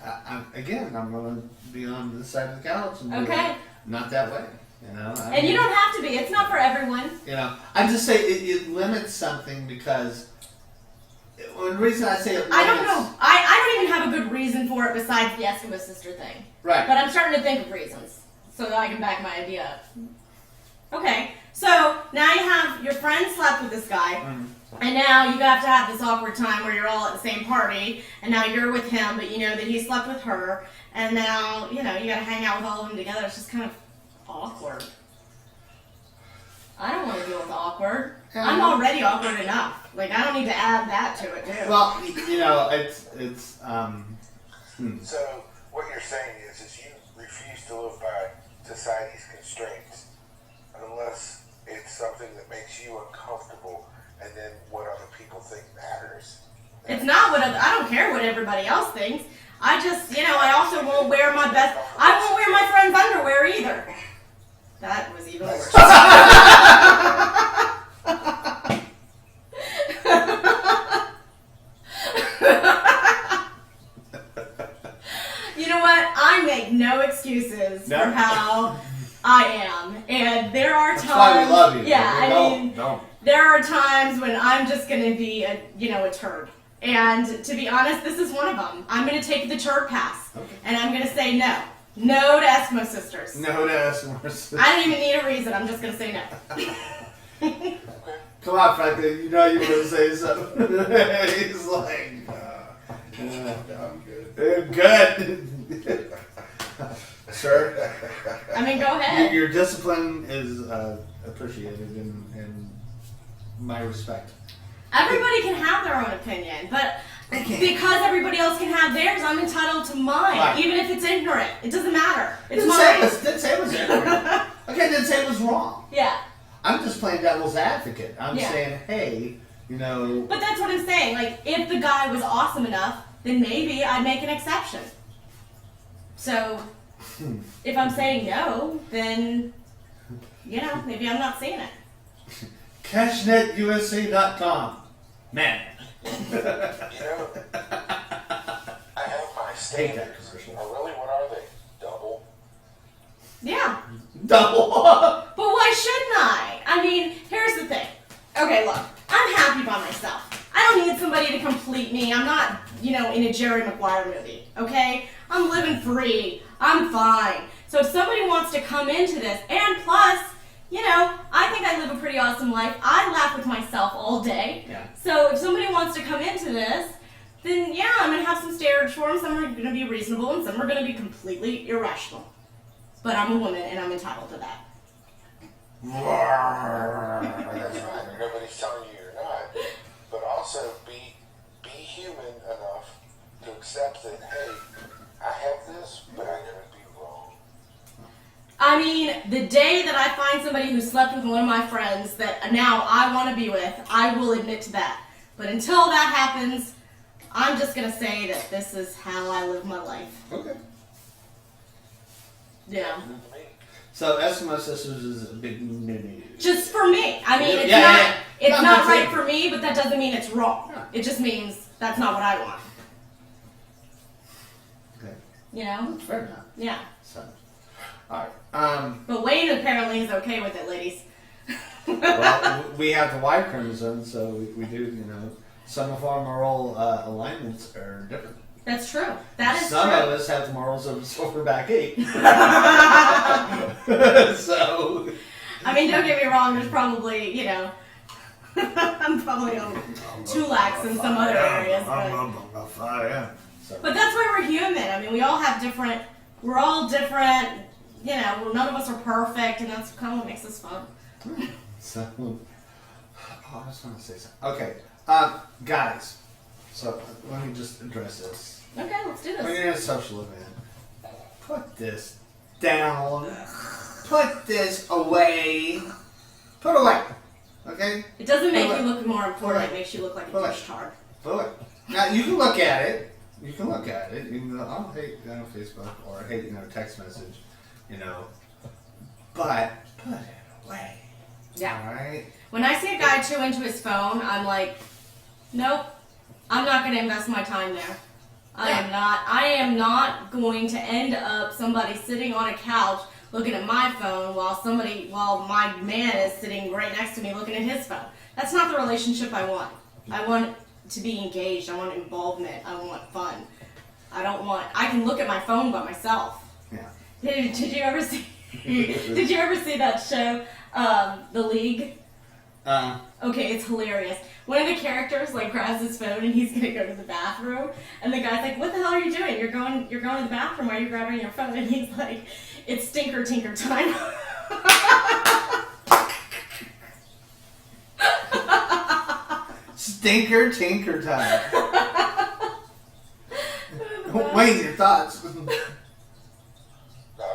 I'm going to be on this side of the couch and be Okay. like, not that way. You know. And you don't have to be. It's not for everyone. You know, I just say it limits something because the reason I say it limits. I don't know. I don't even have a good reason for it besides the Eskimo sister thing. Right. But I'm starting to think of reasons so that I can back my idea up. Okay, so now you have your friend slept with this guy, and now you have to have this awkward time where you're all at the same party, and now you're with him, but you know that he slept with her, and now, you know, you gotta hang out with all of them together. It's just kind of awkward. I don't want to deal with awkward. I'm already awkward enough. Like, I don't need to add that to it, too. Well, you know, it's So what you're saying is you refuse to live by society's constraints unless it's something that makes you uncomfortable, and then what other people think matters. It's not what I don't care what everybody else thinks. I just, you know, I also won't wear my best. I won't wear my friend's underwear either. That was even worse. You know what? I make no excuses No. for how I am, and there are times. That's why we love you. Yeah, I mean, don't. there are times when I'm just going to be a turd. And to be honest, this is one of them. I'm going to take the turd pass. Okay. And I'm going to say no. No to Eskimo sisters. No, that's worse. I don't even need a reason. I'm just going to say no. Come on, Franklin. You know you want to say something. He's like, I'm good. good. Sir, I mean, go ahead. your discipline is appreciated in my respect. Everybody can have their own opinion, but because everybody else can have theirs, I'm entitled to mine, Right. even if it's ignorant. It doesn't matter. It's Didn't mine. say it was ignorant. Okay, didn't say it was wrong. Yeah. I'm just playing devil's advocate. I'm Yeah. saying, hey, you know. But that's what I'm saying. Like, if the guy was awesome enough, then maybe I'd make an exception. So, if I'm saying no, then, you know, maybe I'm not seeing it. CashNetUSA.com. Man. You know, I have my Hate that standards. commercial. Really, what are they? Double? Yeah. Double. But why shouldn't I? I mean, here's the thing. Okay, look, I'm happy by myself. I don't need somebody to complete me. I'm not, you know, in a Jerry Maguire movie, okay? I'm living free. I'm fine. So if somebody wants to come into this, and plus, you know, I think I live a pretty awesome life. I laugh with myself all day. Yeah. So if somebody wants to come into this, then yeah, I'm going to have some standards for them. Some are going to be reasonable and some are going to be completely irrational. But I'm a woman and I'm entitled to that. That's right. Nobody's telling you you're not. But also be human enough to accept that, hey, I have this, but I could be wrong. I mean, the day that I find somebody who slept with one of my friends that now I want to be with, I will admit to that. But until that happens, I'm just going to say that this is how I live my life. Okay. Yeah. To me. So Eskimo Sisters is a big no-no. Just for me. I mean, it's Yeah, not yeah. it's No, not that's right it. for me, but that doesn't mean it's wrong. Yeah. It just means that's not what I want. Okay. You know? Fair enough. Yeah. So, all right. But Wayne apparently is okay with it, ladies. Well, we have the Y chromosome, so we do, you know, some of our moral alignments are different. That's true. That is Some true. of us have morals of silverback 8. So, I mean, don't get me wrong, there's probably, you know, I'm probably on 2 lakhs in some other areas. But that's why we're human. I mean, we all have different, we're all different, you know, none of us are perfect, and that's kind of what makes us fun. So, oh, I just want to say something. Okay, guys, so let me just address this. Okay, let's do When this. you're in a social event, put this down. Put this away. Put away. Okay? It doesn't make Put you it- look more important, it Put it- makes you look like a Put it- douche-tard. Put it away. Now, you can look at it. You can look at it. You can go, oh, hey, on Facebook, or hey, you know, text message, you know. But put it away. Yeah. All right. When I see a guy too into his phone, I'm like, nope, I'm not going to invest my time there. I am not going to end up somebody sitting on a couch looking at my phone while my man is sitting right next to me looking at his phone. That's not the relationship I want. I want to be engaged. I want involvement. I want fun. I can look at my phone by myself. Yeah. Did you ever see Did you ever see that show, The League? Okay, it's hilarious. One of the characters like grabs his phone and he's gonna go to the bathroom, and the guy's like, "What the hell are you doing? You're going to the bathroom. Why are you grabbing your phone?" And he's like, "It's stinker tinker time." Stinker tinker time. Wayne, your thoughts? I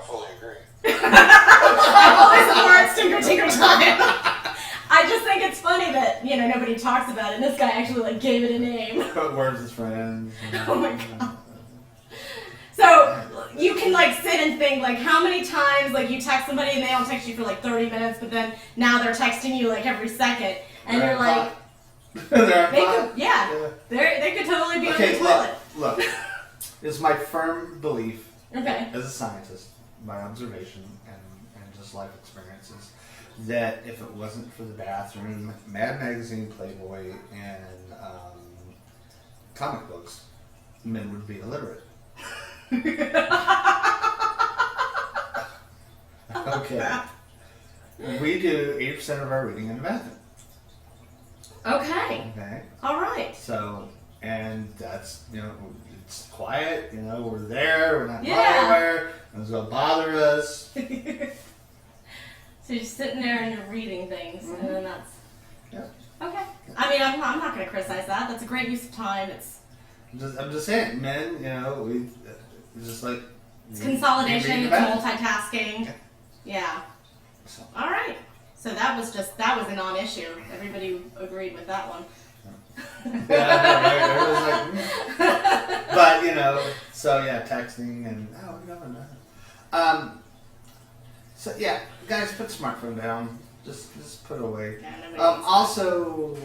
fully agree. I'm always support stinker tinker time. I just think it's funny that nobody talks about it, and this guy actually like gave it a name. Put words as friends. Oh my god. So you can like sit and think like how many times like you text somebody and they don't text you for like 30 minutes, but then now they're texting you like every second, and you're like, they could totally be on the toilet. Look, it's my firm belief Okay. as a scientist, by observation and just life experiences, that if it wasn't for the bathroom, Mad Magazine, Playboy, and comic books, men would be illiterate. Okay. We do 80% of our reading in the bathroom. Okay. Okay. All right. So, and that's, it's quiet, we're there, we're not going Yeah. anywhere, no one's going to bother us. So you're sitting there and you're reading things, and then that's... Yeah. Okay. I mean, I'm not going to criticize that. That's a great use of time. I'm just saying, men, we just like... It's consolidation, we read it's the bathroom. multitasking. Yeah. So, All right. So that was a non-issue. Everybody agreed with that one. yeah, everyone's like, but, so yeah, texting and, we're going now. So yeah, guys, put the smartphone down. Just put it away. Yeah, nobody needs that. Also...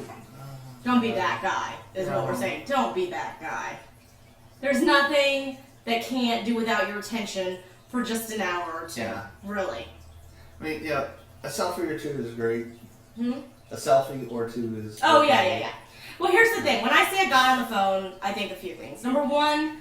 Don't be that guy, is what we're saying. Don't be that guy. There's nothing that can't do without your attention for just an hour or two. Yeah. Really. I mean, a selfie or two is great. Hmm? A selfie or two is... Oh, yeah. Well, here's the thing. When I see a guy on the phone, I think a few things. Number one,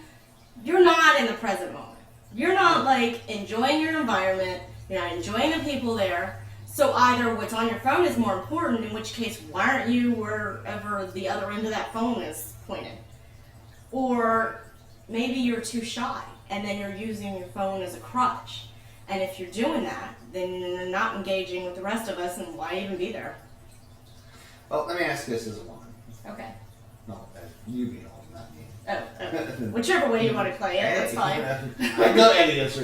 you're not in the present moment. You're not, like, enjoying your environment. You're not enjoying the people there. So either what's on your phone is more important, in which case, why aren't you wherever the other end of that phone is pointed? Or maybe you're too shy, and then you're using your phone as a crutch. And if you're doing that, then you're not engaging with the rest of us, and why even be there? Well, let me ask this as a woman. Okay. No, you be a woman, not me. Oh. Whichever way you want to play it, that's fine. I go any answer.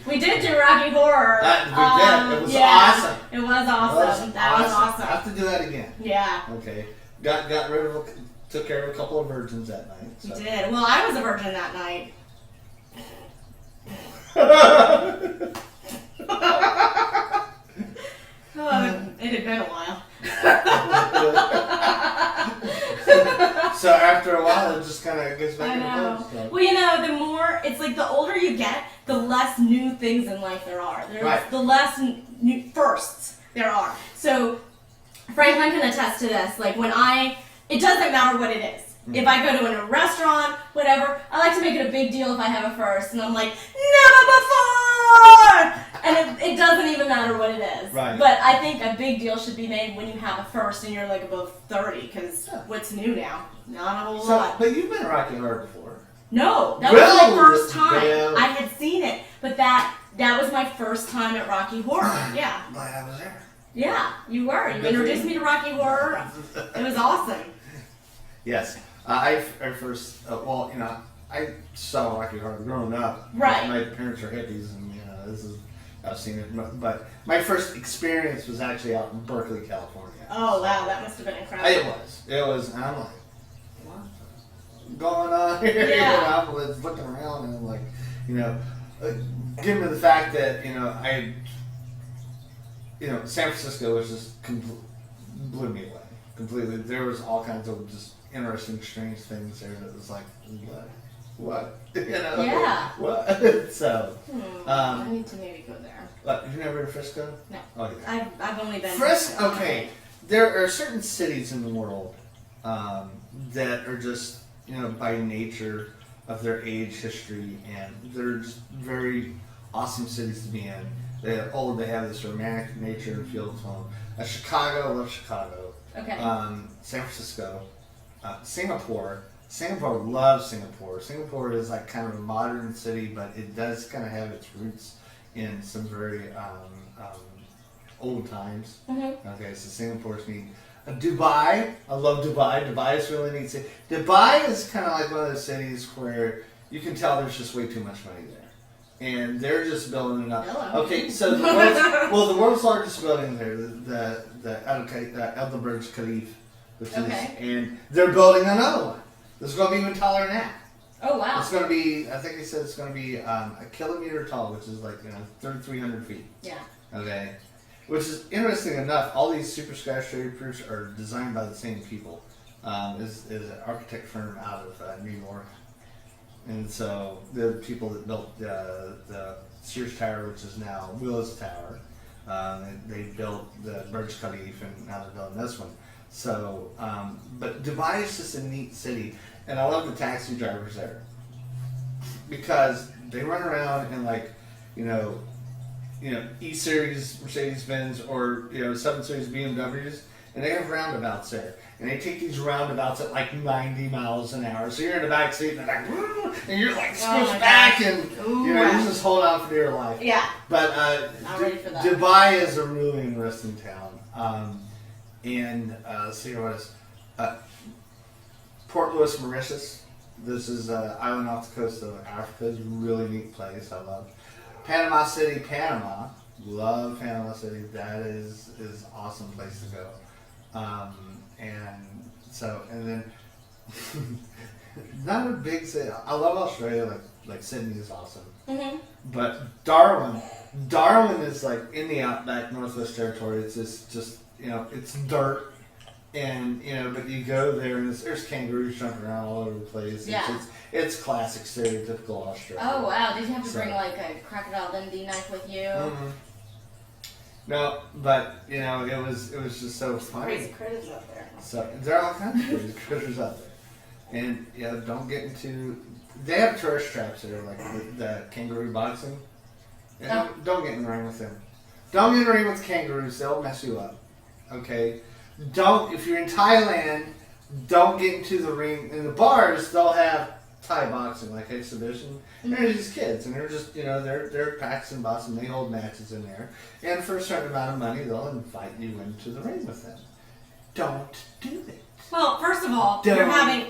We did do Rocky Horror. We did. It was awesome. It was awesome. That was awesome. I have to do that again. Yeah. Okay. Got rid of, took care of a couple of virgins that night. So. You did. Well, I was a virgin that night. It had been a while. So after a while, it just kind of gets back I in know. the flow. Well, the more, it's like the older you get, the less new things in life there are. Right. The less new firsts there are. So Franklin can attest to this. Like it doesn't matter what it is. Mm-hmm. If I go to a restaurant, whatever, I like to make it a big deal if I have a first. And I'm like, never before! And it doesn't even matter what it is. Right. But I think a big deal should be made when you have a first and you're like above 30, because what's new now? Not a whole lot. But you've been Rocky Horror before. No, that was my Really? first time. Really? I had seen it, but that was my first time at Rocky Horror. Yeah. I'm glad I was there. Yeah, you were. You introduced me to Rocky Horror. It was awesome. Yes. I first, I saw Rocky Horror growing up. Right. My parents are hippies, and I've seen it. But my first experience was actually out in Berkeley, California. Oh wow, that must have been incredible. It was, and I'm like, what's going on here? Yeah. I was looking around and I'm like, given the fact that, San Francisco was just blew me away completely. There was all kinds of just interesting, strange things there that was like, what? Yeah. What? So, I need to maybe go there. you've never been to Frisco? No. Oh, yeah. I've only been. Frisco. Okay, there are certain cities in the world that are just by nature of their age, history, and they're just very awesome cities to be in. They have this romantic nature and feel to them. Chicago, I love Chicago. Okay. San Francisco, Singapore. Singapore, love Singapore. Singapore is like kind of a modern city, but it does kind of have its roots in some very old times. Mm-hmm. Okay, so Singapore's neat. Dubai, I love Dubai. Dubai is really neat city. Dubai is kind of like one of those cities where you can tell there's just way too much money there. And they're just building it up. Hello. Okay, so the world's largest building there, the Burj Khalifa, which Okay. is, and they're building another one. This is going to be even taller than that. Oh wow. It's going to be, I think he said it's going to be a kilometer tall, which is like 3,300 feet. Yeah. Okay, which is interesting enough. All these super skyscrapers are designed by the same people. Is an architect firm out of New York. And so the people that built the Sears Tower, which is now Willis Tower, they built the Burj Khalifa, and now they're building this one. So, but Dubai is just a neat city, and I love the taxi drivers there because they run around in E Series Mercedes-Benz or 7 Series BMWs, and they have roundabouts there. And they take these roundabouts at like 90 miles an hour. So you're in the back seat and they're like, and you're like squished back and you just hold on for dear life. Yeah. But Not ready for that. Dubai is a really interesting town. Let's see what is Port Louis, Mauritius. This is an island off the coast of Africa. It's a really neat place. I love Panama City, Panama. Love Panama City. That is awesome place to go. And then not a big city. I love Australia. Like Sydney is awesome. Mm-hmm. But Darwin is like in the outback Northwest Territory. It's just it's dirt, and but you go there and there's kangaroos jumping around all over the place. Yeah. It's classic stereotypical Australia. Oh wow! Did you have to bring like a crocodile Dundee knife with you? Mm-hmm. No, but it was just so funny. Crazy critters out there. So there are all kinds of crazy critters out there, and don't get into. They have tourist traps there, like the kangaroo boxing. And don't get in the ring with them. Don't get in the ring with kangaroos; they'll mess you up. Okay, if you're in Thailand, don't get into the ring. In the bars, they'll have Thai boxing, like exhibition. And they're just kids, and they're just, they're practicing boxing. They hold matches in there. And for a certain amount of money, they'll invite you into the ring with them. Don't do it. Well, first of all, Don't.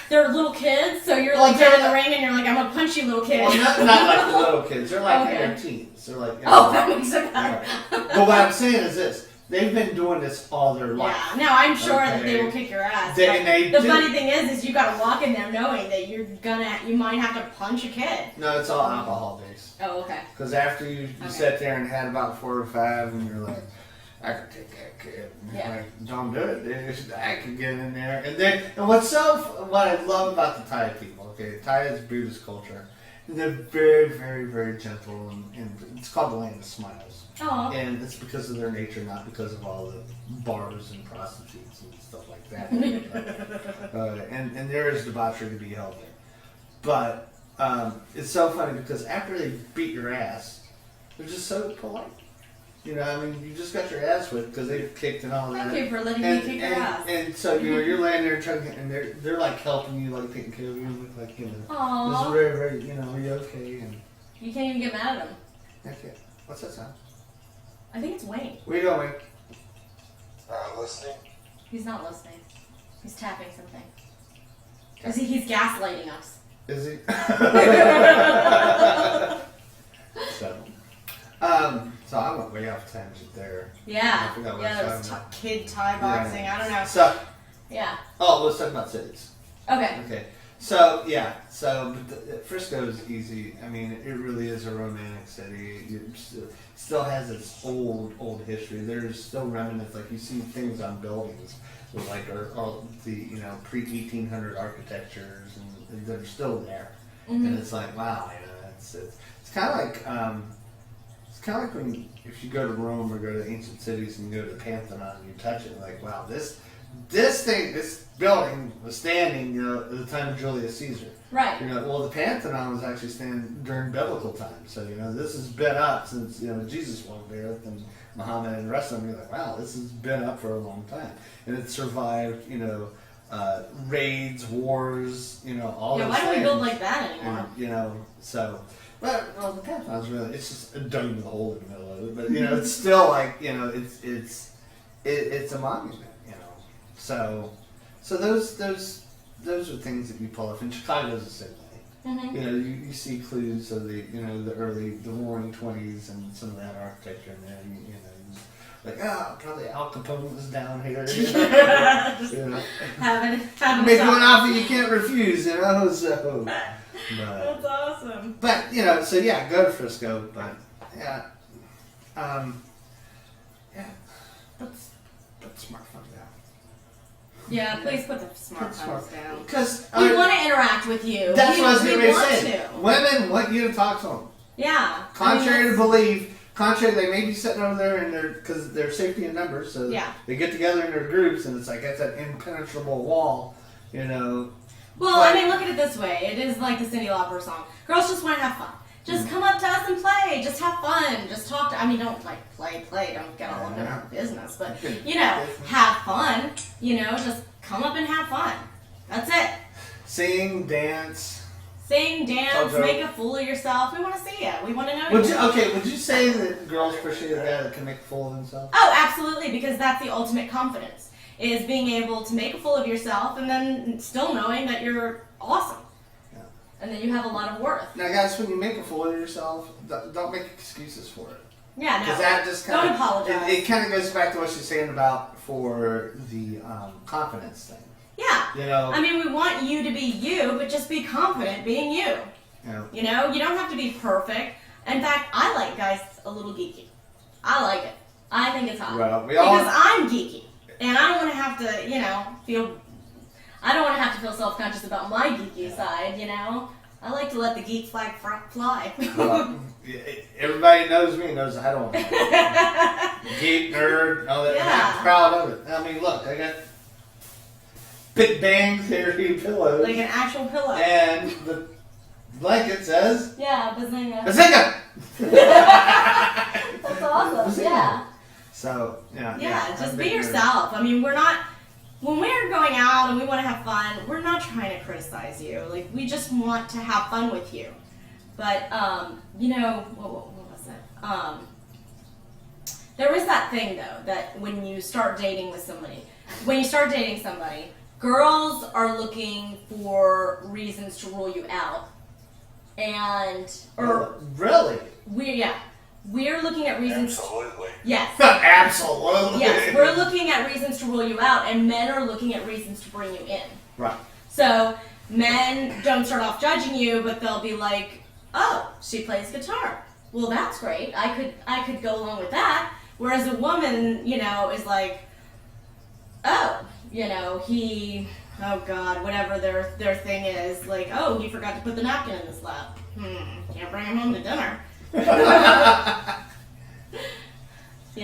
they're little kids, so you're Well, like they're in the ring and you're like, I'm gonna punch you, little kid. Well, not like the little kids. They're like Okay. in their teens. They're like, That makes it better. Right. But what I'm saying is this. They've been doing this all their life. Yeah, no, I'm sure that Okay. they will kick your ass. They- but and they the do. funny thing is you gotta walk in there knowing that you might have to punch a kid. No, it's all alcohol based. Oh, okay. Because after you Okay. sit there and had about 4 or 5, and you're like, I could take that kid. And you're Yeah. like, don't do it, dude. I could get in there. And what I love about the Thai people, okay, Thai is Buddhist culture. And they're very, very, very gentle, and it's called the land of smiles. Oh. And it's because of their nature, not because of all the bars and prostitutes and stuff like that. And there is debauchery to be held there. But it's so funny because after they beat your ass, they're just so polite. You just got your ass whipped because they've kicked and all that. Thank you for letting me kick your ass. And so you're laying there trying to, and they're like helping you, like taking care of you, like this is Aww. very, very, are you okay? And You can't even get mad at him. okay, what's that sound? I think it's Wayne. Where you going? Listening. He's not listening. He's tapping something. He's gaslighting us. Is he? So I went way off tangent there. Yeah. I forgot what Yeah, I that was was talking kid Thai boxing. I don't know. So, Yeah. let's talk about cities. Okay. Okay. So yeah, but Frisco is easy. I mean, it really is a romantic city. It still has its old history. There's still remnants, like you see things on buildings with like all the pre-1800 architectures, and they're still there. And it's like wow, it's kind of like when if you go to Rome or go to ancient cities and you go to the Pantheon and you touch it, like wow, this building was standing, at the time of Julius Caesar. Right. Well, the Pantheon was actually standing during biblical times. So, this has been up since, Jesus walked the earth and Muhammad and the rest of them. You're like, wow, this has been up for a long time. And it survived, raids, wars, all those why don't we things. build like that anymore? Well, the Pantheon's really, it's just a dome with a hole in the middle of it. But, it's still like, it's a monument, So those are things that you pull off. And Chicago's the same way. You see clues of the the Roaring '20s and some of that architecture in there. Like probably Al Capone was down here. Just having Make some- one offer you can't refuse. So. That's awesome. But so yeah, go to Frisco. But yeah, put smartphones down. Yeah, please put the smartphones down. Because We want to interact with you. that's what I was we going to want say. to. Women want you to talk to them. Yeah. Contrary to belief, they may be sitting over there because they're safety in numbers, so Yeah. they get together in their groups, and it's like that's that impenetrable wall, Well, But- look at it this way. It is like the Cyndi Lauper song. Girls just want to have fun. Just come up to us and play. Just have fun. Just talk to... don't play. Don't get all up in our business. But, have fun. Just come up and have fun. That's it. Sing, dance. Sing, dance, Okay. make a fool of yourself. We want to see it. We want to know Would you say that girls appreciate a guy that can make a fool of himself? Oh, absolutely, because that's the ultimate confidence, is being able to make a fool of yourself and then still knowing that you're awesome. Yeah. And then you have a lot of worth. Now, guys, when you make a fool of yourself, don't make excuses for it. Yeah, no. Because that just Don't apologize. It kind of goes back to what she's saying about for the confidence thing. Yeah. I mean, we want you to be you, but just be confident being you. You don't have to be perfect. In fact, I like guys a little geeky. I like it. I think it's hot. Well, because I'm geeky. And I don't want to have to, I don't want to have to feel self-conscious about my geeky side, I like to let the geek flag fly. Well, everybody knows me, knows I don't. Geek, nerd, all that. Yeah. I'm proud of it. I mean, look, I got Big Bang Theory pillows. Like an actual pillow. And the blanket says, Yeah, Bazinga. Bazinga! That's awesome. Bazinga. Yeah. So, yeah. Yeah, just I'm be big nerd. yourself. I mean, when we're going out and we want to have fun, we're not trying to criticize you. Like, we just want to have fun with you. But, what was it? There is that thing, though, that when you start dating somebody, girls are looking for reasons to rule you out. Really? We're looking at reasons. Absolutely. Yes. Absolutely. Yes, we're looking at reasons to rule you out, and men are looking at reasons to bring you in. Right. So men don't start off judging you, but they'll be like, "Oh, she plays guitar. Well, that's great. I could go along with that." Whereas a woman, is like, "Oh, oh God, whatever their thing is, like, oh, he forgot to put the napkin in his lap. Can't bring him home to dinner." Things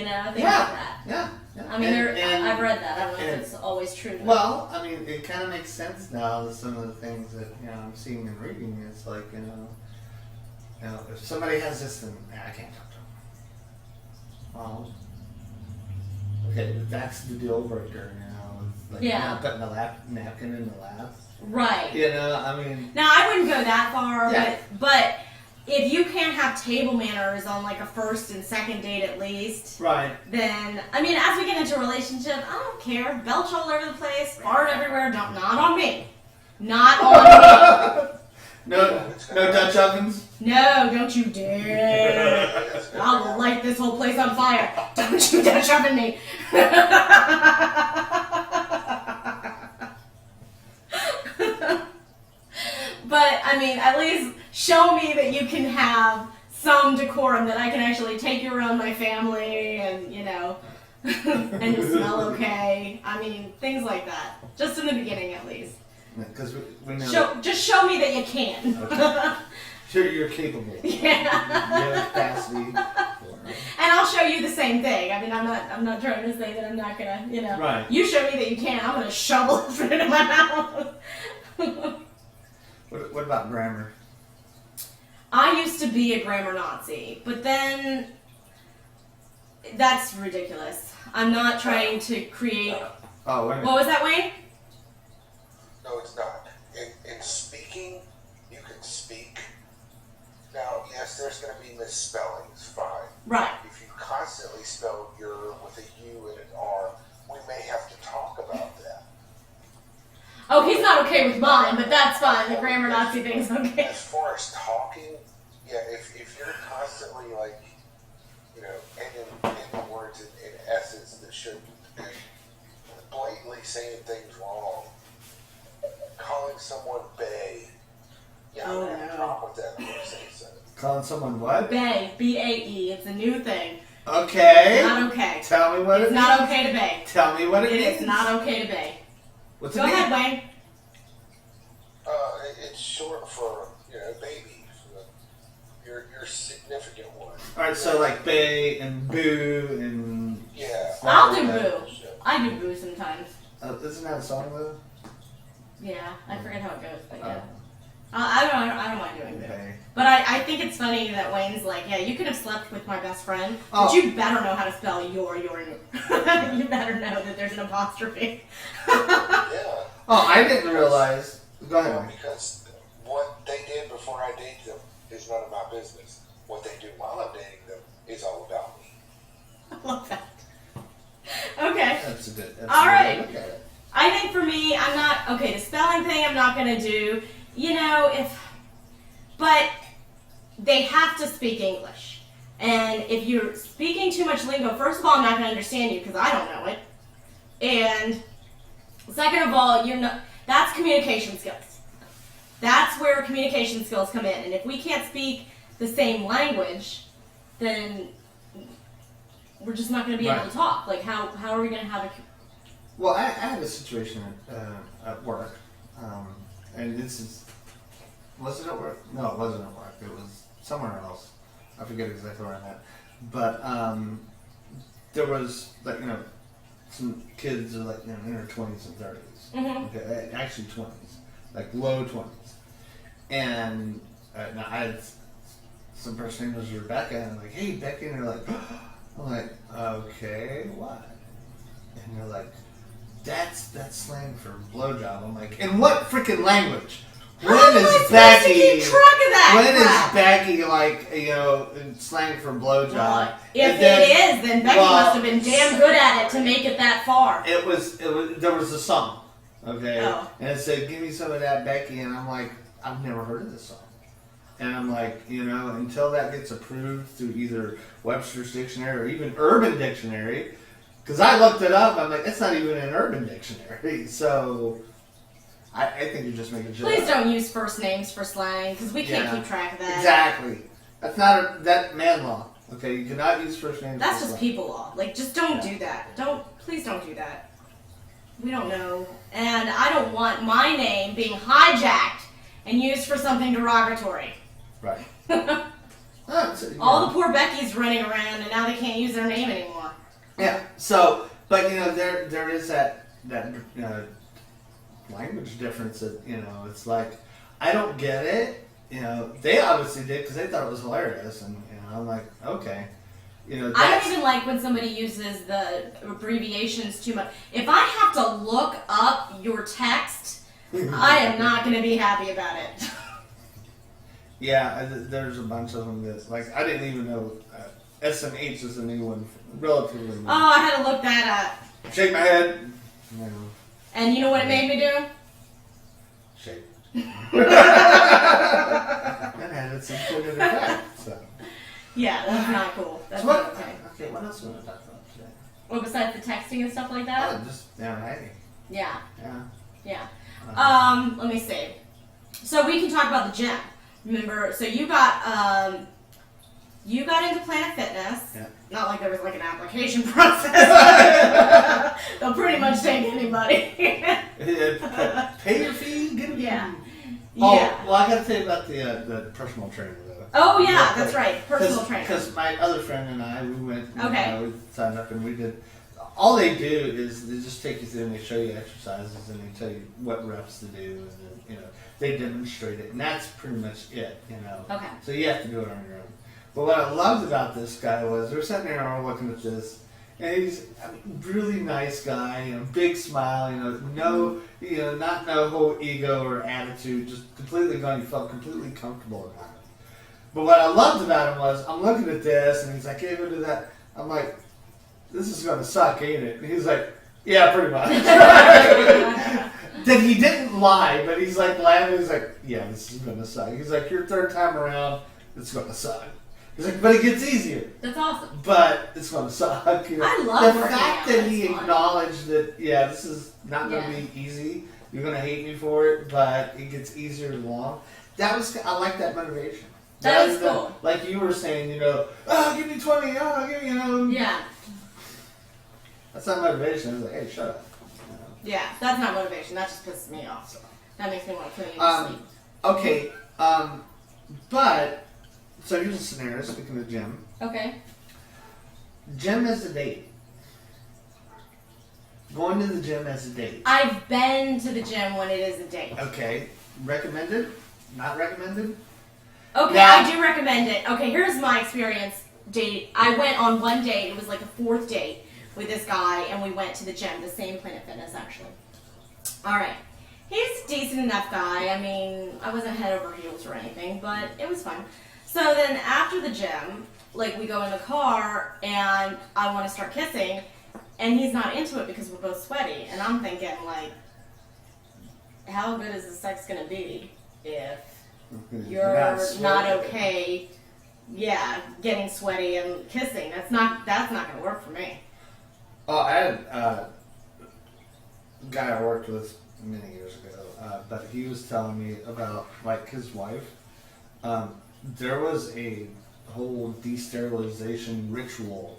like that. Yeah. I mean, And- I've read that. I don't know and- if it's always true. Well, I mean, it kind of makes sense now that some of the things that I'm seeing and reading. It's like if somebody has this, then I can't talk to them. Well, okay, but that's the deal breaker. Like not putting a napkin in the lap. Right. I mean. Now, I wouldn't go that far, Yeah. but if you can't have table manners on like a first and second date at least, Right. then, I mean, as we get into a relationship, I don't care. Belch all over the place, fart everywhere, not on me. Not on No Dutch ovens. me. No, don't you dare. I'll light this whole place on fire. Don't you dare shove me. mean, at least show me that you can have some decorum, that I can actually take you around my family and, you know, and you smell okay. I mean, things like that. Just in the beginning, at least. Because we know. Just show me that you can. Okay. Sure, you're capable. Yeah. You have capacity. And I'll show you the same thing. I mean, I'm not trying to say that I'm not gonna, you know. Right. You show me that you can, I'm gonna shovel it straight in my mouth. What about grammar? I used to be a grammar Nazi, but then that's ridiculous. I'm not trying to create. Oh, wait a minute. What was that, Wayne? No, it's not. In speaking, you can speak. Now, yes, there's going to be misspellings, fine. Right. If you constantly spell your with a U and an R, we may have to talk about that. Oh, he's not okay with mine, but that's fine. The grammar Nazi thing's okay. As far as talking, yeah, if you're constantly like, you know, ending words in S's that shouldn't, blatantly saying things wrong, calling someone bae, yeah, I'm gonna have a problem with that. I'm gonna say so. Calling someone what? Bae, B-A-E. It's a new thing. Okay. It's not okay. Tell me what It's it not means. okay to bae. Tell me what it means. It is not okay to bae. What's Go it mean? ahead, Wayne. It's short for, you know, baby, for your significant one. Alright, so like bae and boo and. Yeah. I'll do boo. I do boo sometimes. Isn't that a song though? Yeah, I forget how it goes, but yeah. I don't mind doing boo. Okay. But I think it's funny that Wayne's like, yeah, you could have slept with my best friend, but Oh. you better know how to spell your. You better know that there's an apostrophe. Yeah. Oh, I didn't realize. Go ahead. Well, Mike. because what they did before I dated them is none of my business. What they do while I'm dating them is all about me. I love that. Okay. That's a good. That's All a good right. way to look at it. I think for me, I'm not okay. The spelling thing, I'm not gonna do. You know, but they have to speak English. And if you're speaking too much lingo, first of all, I'm not gonna understand you because I don't know it. And second of all, that's communication skills. That's where communication skills come in. And if we can't speak the same language, then we're just not gonna be able Right. to talk. Like, how are we gonna have a Well, I had a situation at work, and this is. Was it at work? No, it wasn't at work. It was somewhere else. I forget exactly where I'm at. But there was, like, you know, some kids are like, you know, in their 20s and 30s. Mhm. Okay, actually 20s, like low 20s. And now I had some person named was Rebecca, and I'm like, hey, Becky, and they're like, I'm like, okay, what? And they're like, that's slang for blowjob. I'm like, in what freaking language? When How am I is supposed to Becky? keep track of that When is crap? Becky like, you know, slang for blowjob? Well, if And then- it is, then Becky well, must have been damn good at it to make it that far. It was there was a song, okay, Oh. and it said, "Give me some of that, Becky," and I'm like, I've never heard of this song, and I'm like, you know, until that gets approved through either Webster's Dictionary or even Urban Dictionary, because I looked it up, I'm like, it's not even an Urban Dictionary, so I think you're just making shit Please up. don't use first names for slang because we can't Yeah. keep track of that. Exactly, that's not that man law. Okay, you cannot use first names. That's for just slang. people law. Like, just don't Yeah. do that. Please don't do that. We don't know. And I don't want my name being hijacked and used for something derogatory. Right. All the poor Beckys running around and now they can't use their name anymore. Yeah. So, but you know, there is that language difference that, you know, it's like, I don't get it. You know, they obviously did because they thought it was hilarious, and you know, I'm like, okay. You know, I that's, don't even like when somebody uses the abbreviations too much. If I have to look up your text, I am not going to be happy about it. Yeah, there's a bunch of them that, like, I didn't even know SMH is a new one, relatively new. Oh, I had to look that up. Shake my head. You know, And you know what it made me do? shake. That had its intended effect. So. Yeah, that's not cool. That's So not what? okay. Okay, what else do you want to talk about today? Well, besides the texting and stuff like that? Oh, just down hey. Yeah, Yeah. yeah. Uh, Let me see. So we can talk about the gym. Remember, so you got into Planet Fitness. Yeah. Not like there was like an application process. They'll pretty much take anybody. Pay your fee, get a fee. Yeah. Oh, Yeah. well, I got to tell you about the personal trainer though. Oh yeah, that's right. Personal trainer. Because my other friend and I, we went. Okay. We signed up and we did. All they do is they just take you through and they show you exercises and they tell you what reps to do and then they demonstrate it and that's pretty much it. Okay. So you have to do it on your own. But what I loved about this guy was we're sitting there and we're looking at this. And he's a really nice guy, big smile, no, not no whole ego or attitude, just completely gone. You felt completely comfortable about it. But what I loved about him was, I'm looking at this, and he's like, hey, go do that. I'm like, this is going to suck, ain't it? And he's like, yeah, pretty much. Then he didn't lie, but he's like laughing. He's like, yeah, this is going to suck. He's like, your third time around, it's going to suck. He's like, but it gets easier. That's awesome. But it's going to suck. I love the working fact out. that It's he fun. acknowledged that, yeah, this is not going to Yeah. be easy. You're going to hate me for it, but it gets easier along. I like that motivation. That is Rather than, cool. like you were saying, give me 20, give me, Yeah. That's not motivation. It's like, hey, shut up. Yeah. That's not motivation. That just pisses me off. That makes me want to kill you to sleep. Okay, but, so here's a scenario, speaking of gym. Okay. Gym as a date. Going to the gym as a date. I've been to the gym when it is a date. Okay, recommended? Not recommended? Okay, Yeah. I do recommend it. Okay, here's my experience date. I went on one date. It was like a fourth date with this guy, and we went to the gym, the same Planet Fitness, actually. All right. He's a decent enough guy. I mean, I wasn't head over heels or anything, but it was fun. So then after the gym, we go in the car, and I want to start kissing, and he's not into it because we're both sweaty. And I'm thinking, how good is the sex going to be if you're not okay, getting sweaty and kissing? That's not going to work for me. Oh, I had a guy I worked with many years ago, but he was telling me about, his wife. There was a whole de-sterilization ritual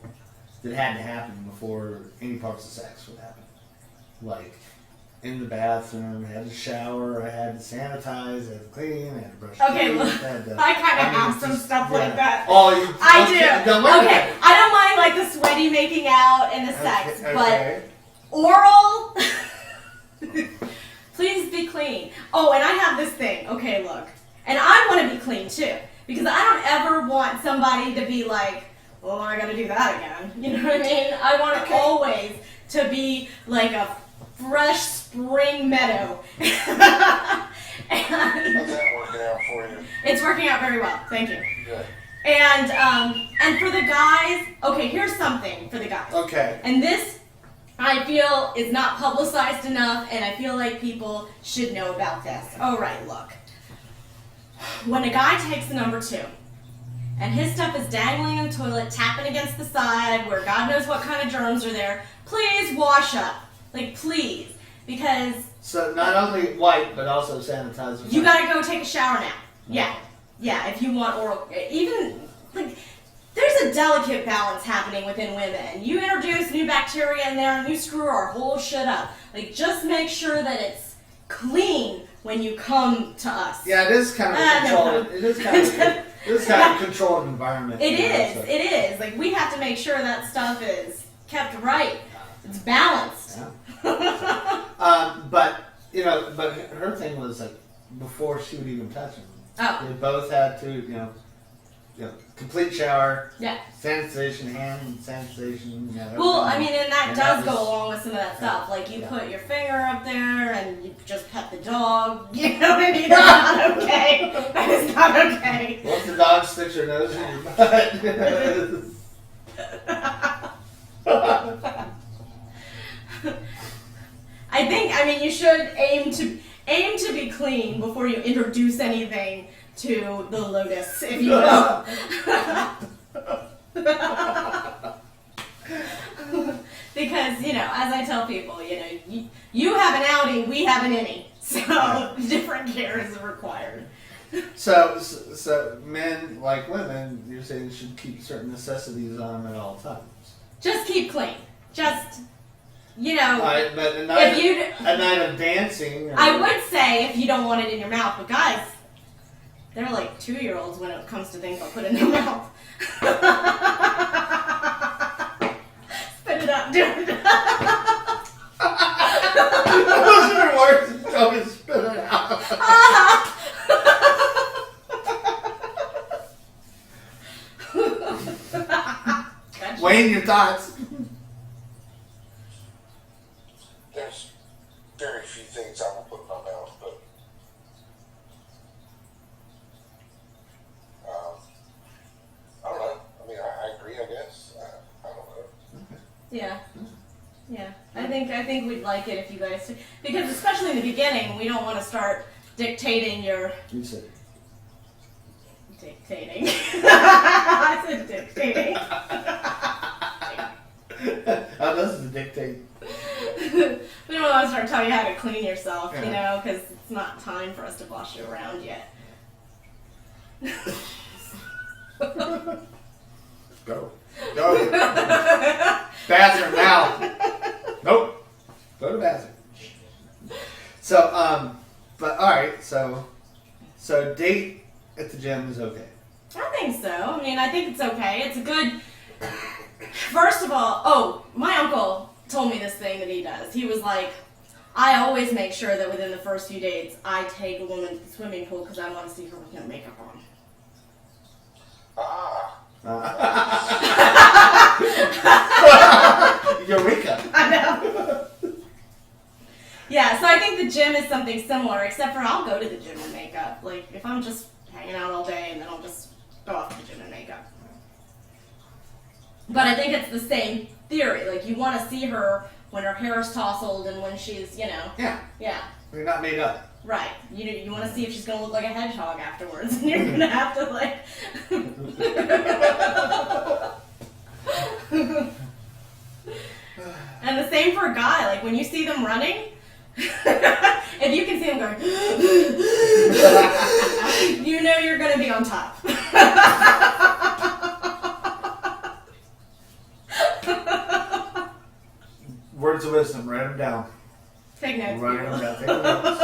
that had to happen before any parts of sex would happen. In the bathroom, I had to shower, I had to sanitize, I had to clean, I had to brush Okay, teeth, well, I had to, I kind of mean, have it's some just- stuff yeah. like that. Oh, you I okay, do. then wait a Okay, minute. I don't mind the sweaty making out and the sex, Okay, but okay. oral, please be clean. Oh, and I have this thing. Okay, look, and I want to be clean too because I don't ever want somebody to be like, "Oh, I got to do that again." You know what I mean? I want it always to be like a fresh spring meadow. And How's that working out for you? it's working out very well. Thank you. Good. And for the guys, okay, here's something for the guys. Okay. And this, I feel, is not publicized enough, and I feel like people should know about this. All right, look. When a guy takes the number 2, and his stuff is dangling in the toilet, tapping against the side, where God knows what kind of germs are there, please wash up. Please. Because So not only wipe, but also sanitize. you gotta go take a shower now. Yeah. Yeah, if you want oral, even, there's a delicate balance happening within women. You introduce new bacteria in there and you screw our whole shit up. Just make sure that it's clean when you come to us. Yeah, it is kind of a No. controlled. It is kind of a controlled environment. It you know, is. so- It is. We have to make sure that stuff is kept right. It's balanced. Yeah. But her thing was before she would even touch him, Oh. they both had to complete shower, Yeah. sanitation, hand sanitation. Well, I everything. mean, and that And does that go was- along with some of that stuff. You Yeah. put your finger up there and you just pet the dog. You know what I mean? That's not okay. That is not okay. What if the dog sticks her nose in your butt? I mean, you should aim to be clean before you introduce anything to the lotus, if you will. Because, as I tell people, you have an outie, we have an innie. So different care is required. So men like women, you're saying should keep certain necessities on at all times. Just keep clean. Just, you know, But a night of dancing. I would say if you don't want it in your mouth, but guys, they're like 2-year-olds when it comes to things they'll put in their mouth. Spit it out, dude. Those are words. Tell me to spit it out. Wayne, your thoughts? There's very few things I will put in my mouth, but I don't know. I mean, I agree, I guess. I don't know. Yeah. I think we'd like it if you guys, because especially in the beginning, we don't want to start dictating your. You said. Dictating. I said dictating. How does it dictate? We don't want to start telling you how to clean yourself, you Yeah. know, because it's not time for us to boss you around yet. Go. Bathroom now. Nope. Go to bathroom. So, but all right. So date at the gym is okay. I think so. I mean, I think it's okay. It's a good. First of all, my uncle told me this thing that he does. He was like, I always make sure that within the first few dates, I take a woman to the swimming pool because I want to see her with no makeup on. Eureka. I know. Yeah, so I think the gym is something similar, except for I'll go to the gym in makeup. Like, if I'm just hanging out all day, and then I'll just go off to the gym in makeup. But I think it's the same theory. Like, you want to see her when her hair is tousled and when she's, you know. Yeah. Yeah. We're not made up. Right. You want to see if she's going to look like a hedgehog afterwards. And you're going to have to, like. And the same for a guy. Like, when you see them running, if you can see them going, you know you're going to be on top. Words of wisdom. Write them down. Take notes. Write them down. Take notes.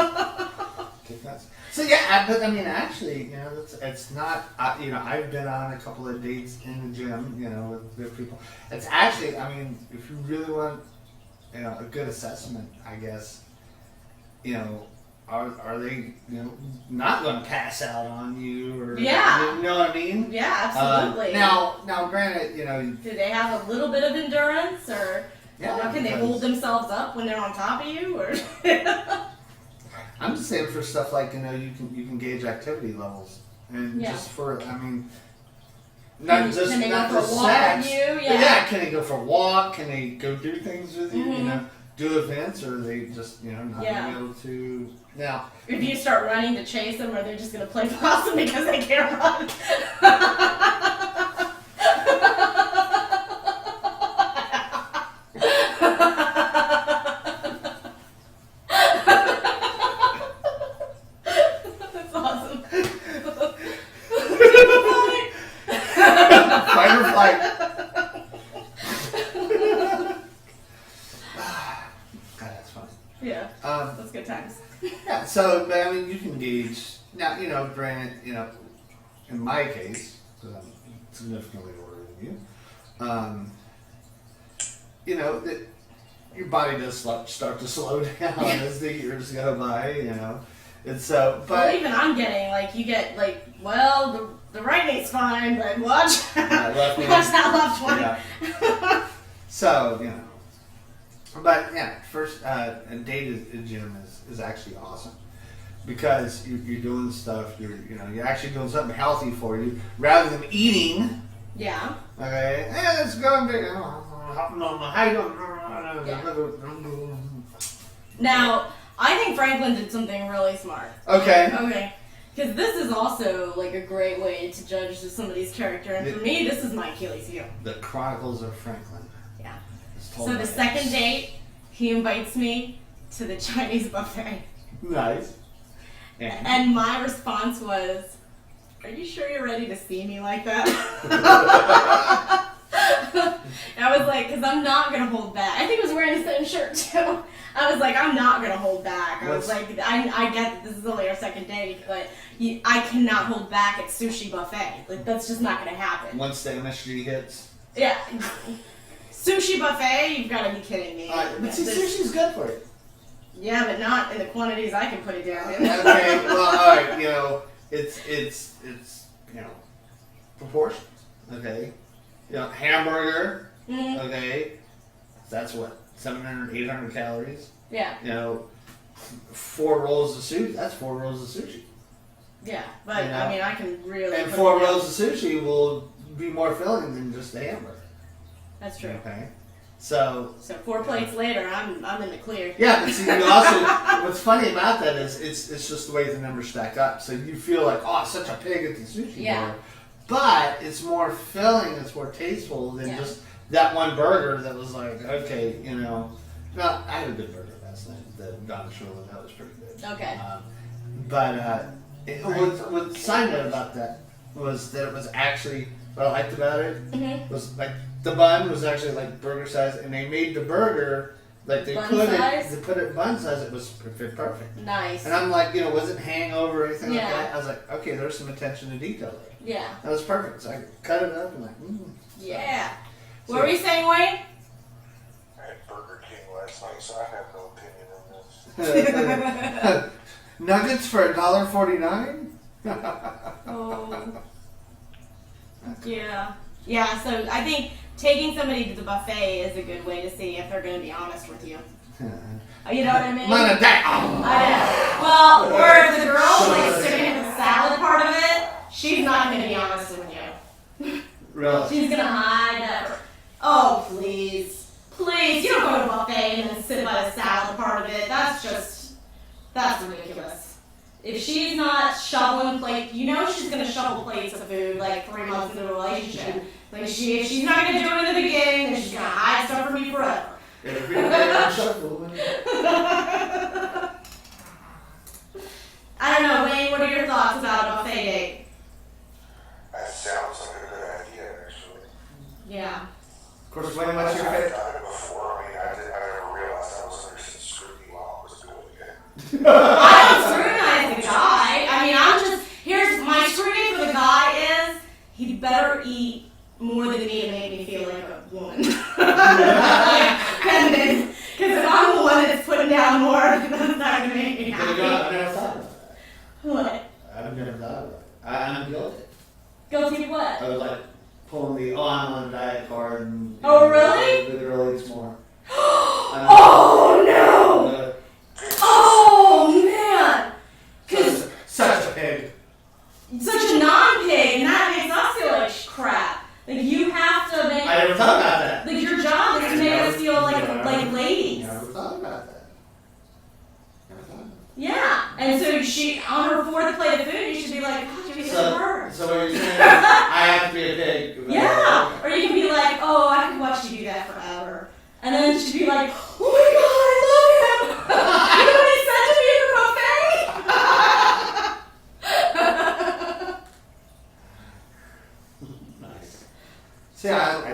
Take notes. So yeah, but I mean, actually, you know, it's not. You know, I've been on a couple of dates in the gym, you know, with people. It's actually, I mean, if you really want, you know, a good assessment, I guess, you know, are they, you know, not going to pass out on you, or Yeah. you know what I mean? Yeah, absolutely. Now, granted, you know, do they have a little bit of endurance, or yeah, you know, can they hold themselves up when they're on top of you, or? I'm just saying for stuff like, you know, you can gauge activity levels, and Yeah. just for, I mean, Can not just they go not for a just walk sex. with you? But Yeah. yeah, can they go for a walk? Can they go do things with you? You Mhm. know, do events, or are they just, you know, not Yeah. being able to now? If you start running to chase them, or they're just gonna play possum because they can't run. That's awesome. Fight or flight. God, that's funny. Yeah, that's good times. Yeah, so, but I mean, you can gauge. Now, you know, granted, you know, in my case, because I'm significantly older than you know, that your body does start to slow down as the years go by, you know. And so, Well, but. even I'm getting, like, you get, like, well, the right knee's fine, but watch, Left knee. watch that left one. Yeah. So, you know. But yeah, first a date at the gym is actually awesome because you're doing stuff. You're actually doing something healthy for you rather than eating. Yeah. Okay, let's go and do. How you doing? Now, I think Franklin did something really smart. Okay. Okay. Because this is also, like, a great way to judge somebody's character. And for me, this is my Achilles heel. The Chronicles of Franklin. Yeah. It's told So by the us. second date, he invites me to the Chinese buffet. Nice. And And my response was, "Are you sure you're ready to see me like that?" And I was like, "Because I'm not gonna hold back." I think I was wearing the same shirt too. I was like, "I'm not gonna hold back." I was like, "I get that this is only our second date, but I cannot hold back at sushi buffet. Like that's just not gonna happen." once the MSG hits. Yeah, sushi buffet. You've got to be kidding me. But see, sushi's good for you. Yeah, but not in the quantities I can put it down in. Okay, well, all right, you know, it's you know, proportions. Okay, you know, hamburger. Mhm. Okay, that's what 700, 800 calories. Yeah, You know, 4 rolls of sushi. That's 4 rolls of sushi. yeah, but You know? I mean, I can really. And put 4 it down. rolls of sushi will be more filling than just the hamburger. That's true. Okay, so. So 4 plates later, I'm in the clear. Yeah, but see, you also, what's funny about that is it's just the way the numbers stack up. So you feel like, oh, such a pig at the sushi Yeah. bar. But it's more filling, it's more tasteful than Yeah. just that one burger that was like, okay, you know. No, I had a good burger last night, the Don Shula, that was pretty good. Okay. What signed out about that was that it was actually, what I liked about it Mhm. was like the bun was actually like burger size, and they made the burger like they Bun put size? it bun size. It was perfect. Nice. And I'm like, you know, wasn't hangover or anything Yeah. like that. I was like, okay, there's some attention to detail there. Yeah. That was perfect. So I cut it up and like, Yeah. What were you saying, Wayne? I had Burger King last night, so I have no opinion on this. Nuggets for $1.49. Oh. Yeah. Yeah, so I think taking somebody to the buffet is a good way to see if they're going to be honest with you. You know what I mean? None of that. I know. Well, or if the girl's like sticking to the salad part of it, she's not going to be honest with you. Really? She's going to hide that. Oh, please. Please, you don't go to a buffet and then sit by the salad part of it. That's ridiculous. If she's not shoveling plate, you know she's going to shovel plates of food like 3 months into a relationship. Like if she's not going to do it in the beginning, then she's going to hide stuff from you forever. Every day I'm shuffling. I don't know, Wayne, what are your thoughts about a buffet date? That sounds like a good idea, actually. Yeah. Of course, Wayne, what's your I've favorite? done it before. I mean, I never realized I was under some scrutiny while I was doing it. I don't scrutinize the guy. I mean, here's my scrutiny for the guy is he better eat more than me to make me feel like a woman. Because if I'm the one that's putting down more, that's not going to make me I've happy. never thought about that. What? I've never thought about it. I'm guilty. Guilty of what? I would like pulling the, I'm on a diet card. And, Oh, really? The girl eats more. Oh, no! Oh, man! Because Such a pig. such a non-pig, and that makes us feel like crap. Like, you have to make... I never thought about that. Like, your job is to make us feel like ladies. Never thought about that. Never thought about Yeah. And so she, on her 4th plate of food, you should be like, God, you're such a that. bird. So what you're saying is, I have to be a pig. Yeah. Or you can be like, oh, I could watch you do that forever. And then she'd be like, oh my God, I love him. You know what he said to me at the buffet? Nice. See, I don't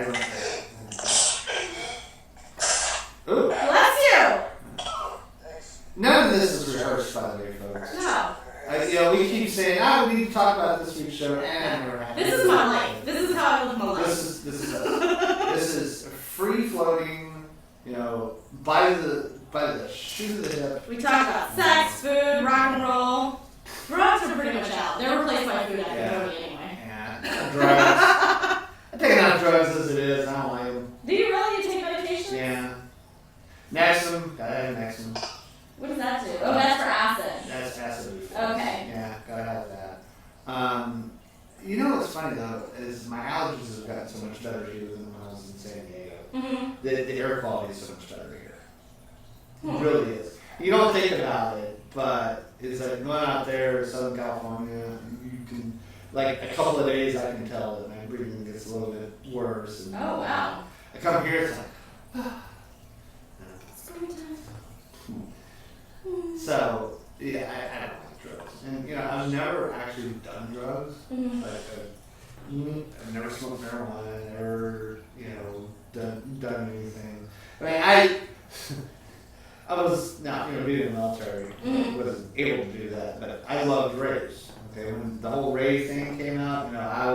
Ooh. Bless you. None of this is rehearsed, by the way, folks. No. You know, we keep saying, we need to talk about this week's show, and we're happy. This is my life. This is how I live my life. This is us. This is free floating, you know, by the shoot of the hip. We talk about sex, food, rock and roll. Drugs are pretty much out. They're replaced by food after Cody anyway. Yeah, drugs. I take enough drugs as it is. I don't like them. Do you really? You take medication? Yeah. Nexum. Gotta have Nexum. What does that do? Oh, that's for acid. That's acid reflux. Okay. Yeah, gotta have that. You know what's funny though is my allergies have gotten so much better here than when I was in San Diego. Mm-hmm. The air quality is so much better here. It really is. You don't think about it, but it's like going out there in Southern California, you can, like a couple of days I can tell that my breathing gets a little bit worse. And, Oh, wow. I come here, it's like, Springtime. so, Yeah, I don't like drugs. And, you know, I've never actually done drugs. Mhm. Like, I've never smoked marijuana, never, you know, done anything. I mean, I was not, you know, being in the military, wasn't able to do that, but I loved raves. Okay, when the whole rave thing came out, you know, I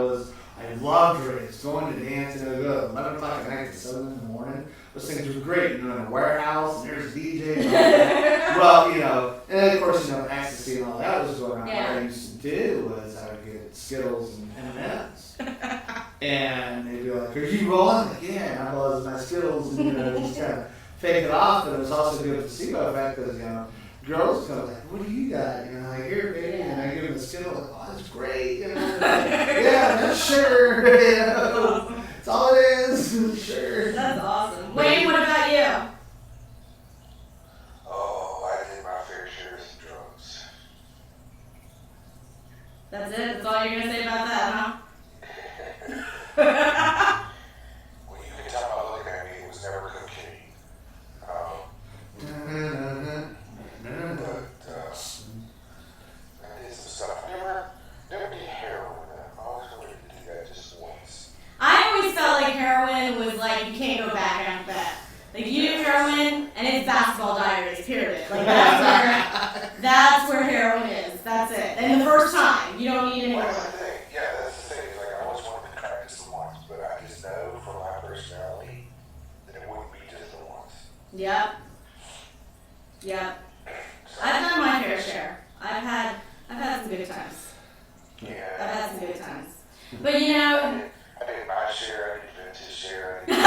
loved raves, going to dance, and it would go at 11 o'clock at night to 7 in the morning. Those things were great, you know, in a warehouse, and there's a DJ, and all that. Well, you know, and then of course, you know, ecstasy and all that was going on. Yeah. What I used to do was I would get Skittles and M&Ms. And they'd be like, "Are you rolling?" Like, yeah, and I was my Skittles, and you know, just kind of fake it off. But it was also good placebo effect because, you know, girls come like, "What do you got?" You know, like, "Here, baby," and I give them the Skittle, like, "Oh, that's great." You know, like, yeah, that's sure. You know, that's all it is. Sure. That's awesome. Wayne, what about you? Oh, I did my fair share of some drugs. That's it? That's all you're gonna say about that, huh? Well, you can tell by looking at me, it was never cocaine. But I did some stuff. I never did heroin. I always wanted to do that just once. I always felt like heroin was like you can't go back after that. Like you do heroin and it's basketball diaries, period. Like that's where heroin is. That's it. And the first time, you don't need any Well, more. that's the thing. Yeah, that's the thing. Like, I always wanted to try this once, but I just know from my personality that it wouldn't be just the once. Yep. Yep. I've done my fair share. I've had some good times. I've Yeah. had some good times. But you know, I did my share, I did Vince's share, I did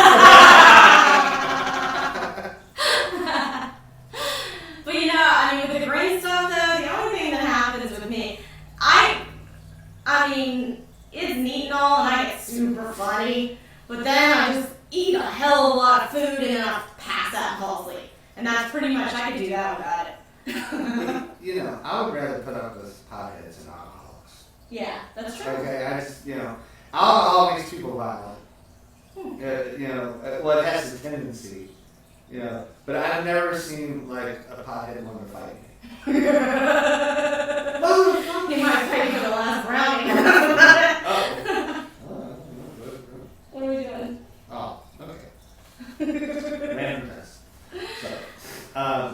but you know, I mean, with the green stuff though, the only thing that happens with me, I mean, it's neat and all, and I get super funny, but then I just eat a hell of a lot of food and then I pass out and fall asleep. And that's pretty much, I could do that without it. You know, I would rather put up with potheads and alcoholics. Yeah, that's true. Okay, I just, you know, alcohol makes people violent. You know, well, it has a tendency, you know, but I've never seen, like, a pothead want to fight me. He might pay for the last brownie. What are we doing? Oh, okay. Randomness. So,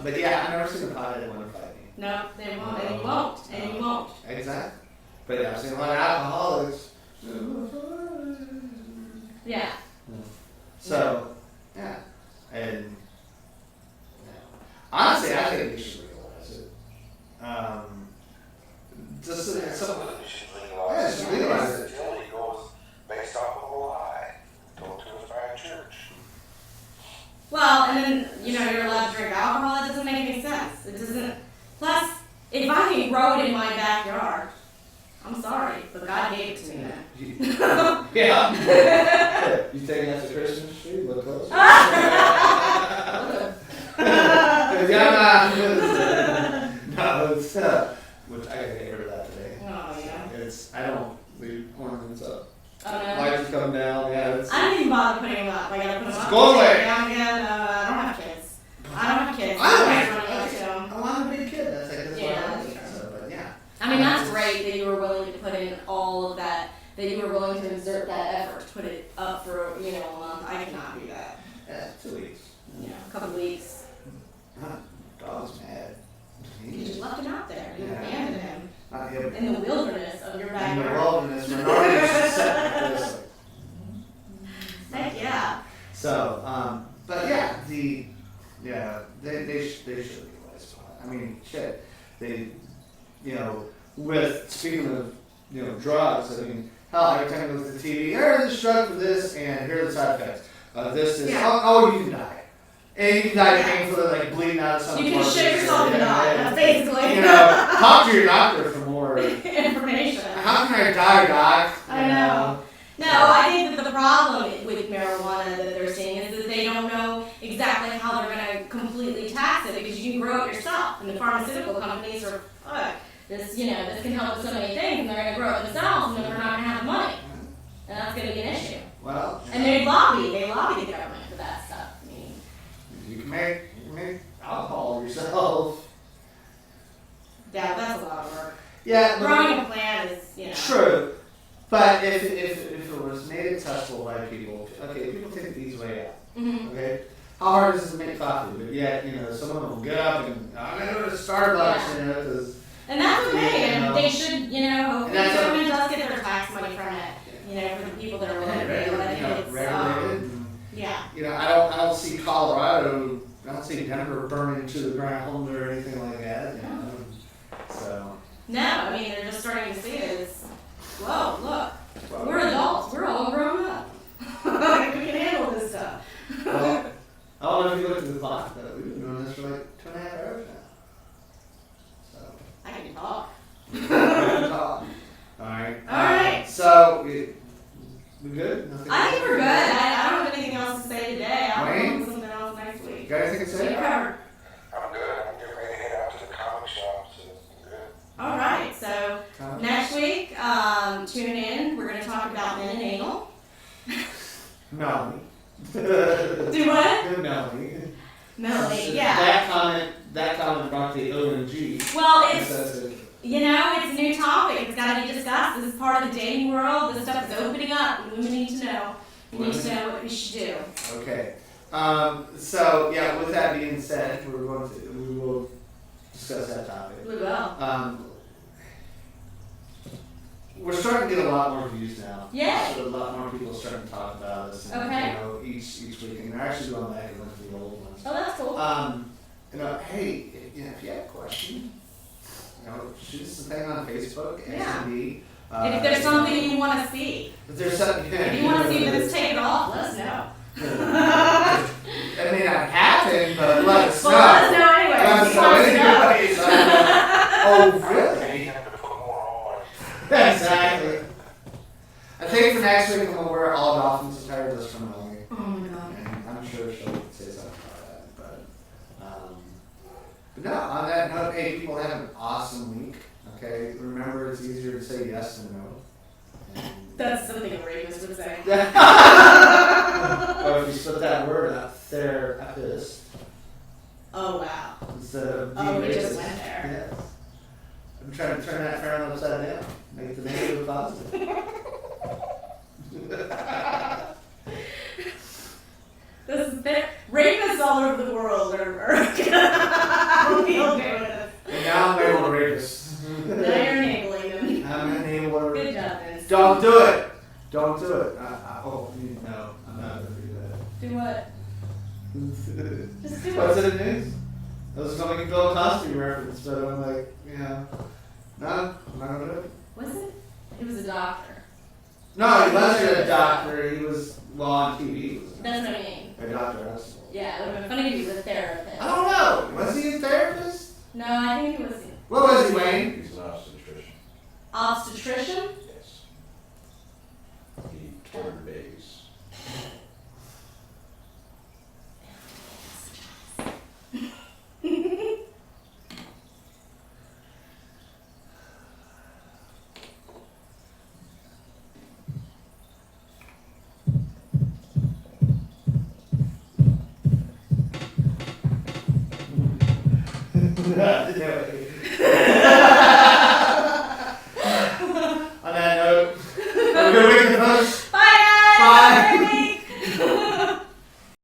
but yeah, I've never seen a pothead want to fight me. No, they won't, and you won't, and you won't. Exactly. But I've seen a lot of alcoholics. Yeah. So, yeah. And, honestly, I think we should legalize it. Just some some, of it should Yeah, legalize just it. legalize it. It's illegal based off of a lie told to us by a church. Well, and then, you know, you're allowed to drink alcohol. It doesn't make any sense. It doesn't. Plus, if I can grow it in my backyard, I'm sorry, but God gave it to me then. yeah. You taking that to Christmas tree? Look close. No, it's which I gotta get rid of that today. Oh, yeah. It's I don't leave ornaments up. Oh, no. Lights come down. Yeah, it's. I don't even bother putting them up. I gotta put them up. Go away. Take them down again. I don't have kids. I don't have kids. I want to be a kid. That's what Yeah, I that's like. So, but yeah. I mean, that's great that you were willing to put in all of that, that you were willing to exert that effort to put it up for, you know, a month. I cannot do that. Yeah, 2 weeks. You know, a couple weeks. Dog's mad. You just left him out there. You Yeah. abandoned him Not him. in the wilderness of your In the backyard. wilderness, when Arnold's just sitting like this. Heck yeah. So, but yeah, they should legalize pot. I mean, shit, they, you know, with speaking of, you know, drugs. I mean, hell, every time you look at the TV, here's this drug for this, and here are the side effects. This is you can die, and you can die painfully, like bleeding out of some. You can shit yourself and die. That's basically. You know, talk to your doctor for more information. How can I die, doc? I know. No, I think that the problem with marijuana that they're seeing is that they don't know exactly how they're going to completely tax it because you can grow it yourself. And the pharmaceutical companies are, this can help with so many things, and they're going to grow it themselves, and then we're not going to have money. And that's going to be an issue. Well, And they lobby the government for that stuff. I mean, you can make alcohol yourself. Yeah, Growing a plant is, you know. true. But if it was made accessible by people, okay, people take the easy way out. Mhm. Okay, how hard is it to make coffee? But yet, someone will get up and I'm gonna go to Starbucks, because And that's okay, You know. and they should, hopefully that's the government does get their tax money from it, for the people that are willing to pay, but it's, regulated. yeah. I don't see Colorado, I don't see Denver burning to the ground or anything like that. So. No, I mean, they're just starting to see it as, whoa, look, we're adults, we're all grown up. We can handle this stuff. Well, I don't know if you looked at the clock, but we've been doing this for like 2.5 hours now. So. I can talk. Alright. Alright. So, we good? Nothing I think we're good. I don't have anything else to say today. I'll Wayne? come with something else next week. You got anything to You say? covered. I'm good. I'm getting ready to head out to the comic shop, so I'm good. All right, so next week, tune in. We're going to talk about men and anal. Melanie. Do what? Melanie. Melanie, yeah. That comment brought the O and G. Well, it's a new topic. It's got to be discussed. This is part of the dating world. This stuff is opening up. And women need to know. We need to know what we should do. Okay. So yeah, with that being said, we will discuss that topic. We will. We're starting to get a lot more views now. Yay. So a lot more people are starting to talk about us. And, Okay. each week, and they're actually going back and looking at the old ones. Oh, that's cool. Hey, if you have a question, shoot us a thing on Facebook, Yeah. XNV. And if there's something you want to see, If there's something, if you want to see this taken off, let us know. I mean, not happen, but let us know. Well, let us know anyway. Let us We know want to anyways. Oh, really? You have to put more on. Exactly. I think for next week, I'm going to wear all Dolphins attire just for Melanie. Oh my god. And I'm sure she'll say something about that. But no, on that note, hey, people have an awesome week. Okay, remember it's easier to say yes than no. And That's something a rapist would say. or if you split that word out, therapist, Oh wow. instead of Oh, we just de-racist. went there. Yes. I'm trying to turn that frown upside down. Make the negative positive. Rapists all over the world are be okay with us. And now I'm able to rapist. Now you're enabling them. I'm able to. Good job, Vince. Don't do it. Don't do it. No, I'm not gonna do Do what? that. Just do What's it. it news? I was gonna make a Bill Cosby reference, but I'm like, no, I'm not gonna do it. Was it? He was a doctor. No, he wasn't a doctor. He was on TV. He was That's what I mean. a doctor. That's- Yeah, it would have been funny if he was a therapist. I don't know. Was he a therapist? No, I think he was What was he, Wayne? He's an obstetrician. obstetrician. Yes. He turned babies. Yeah.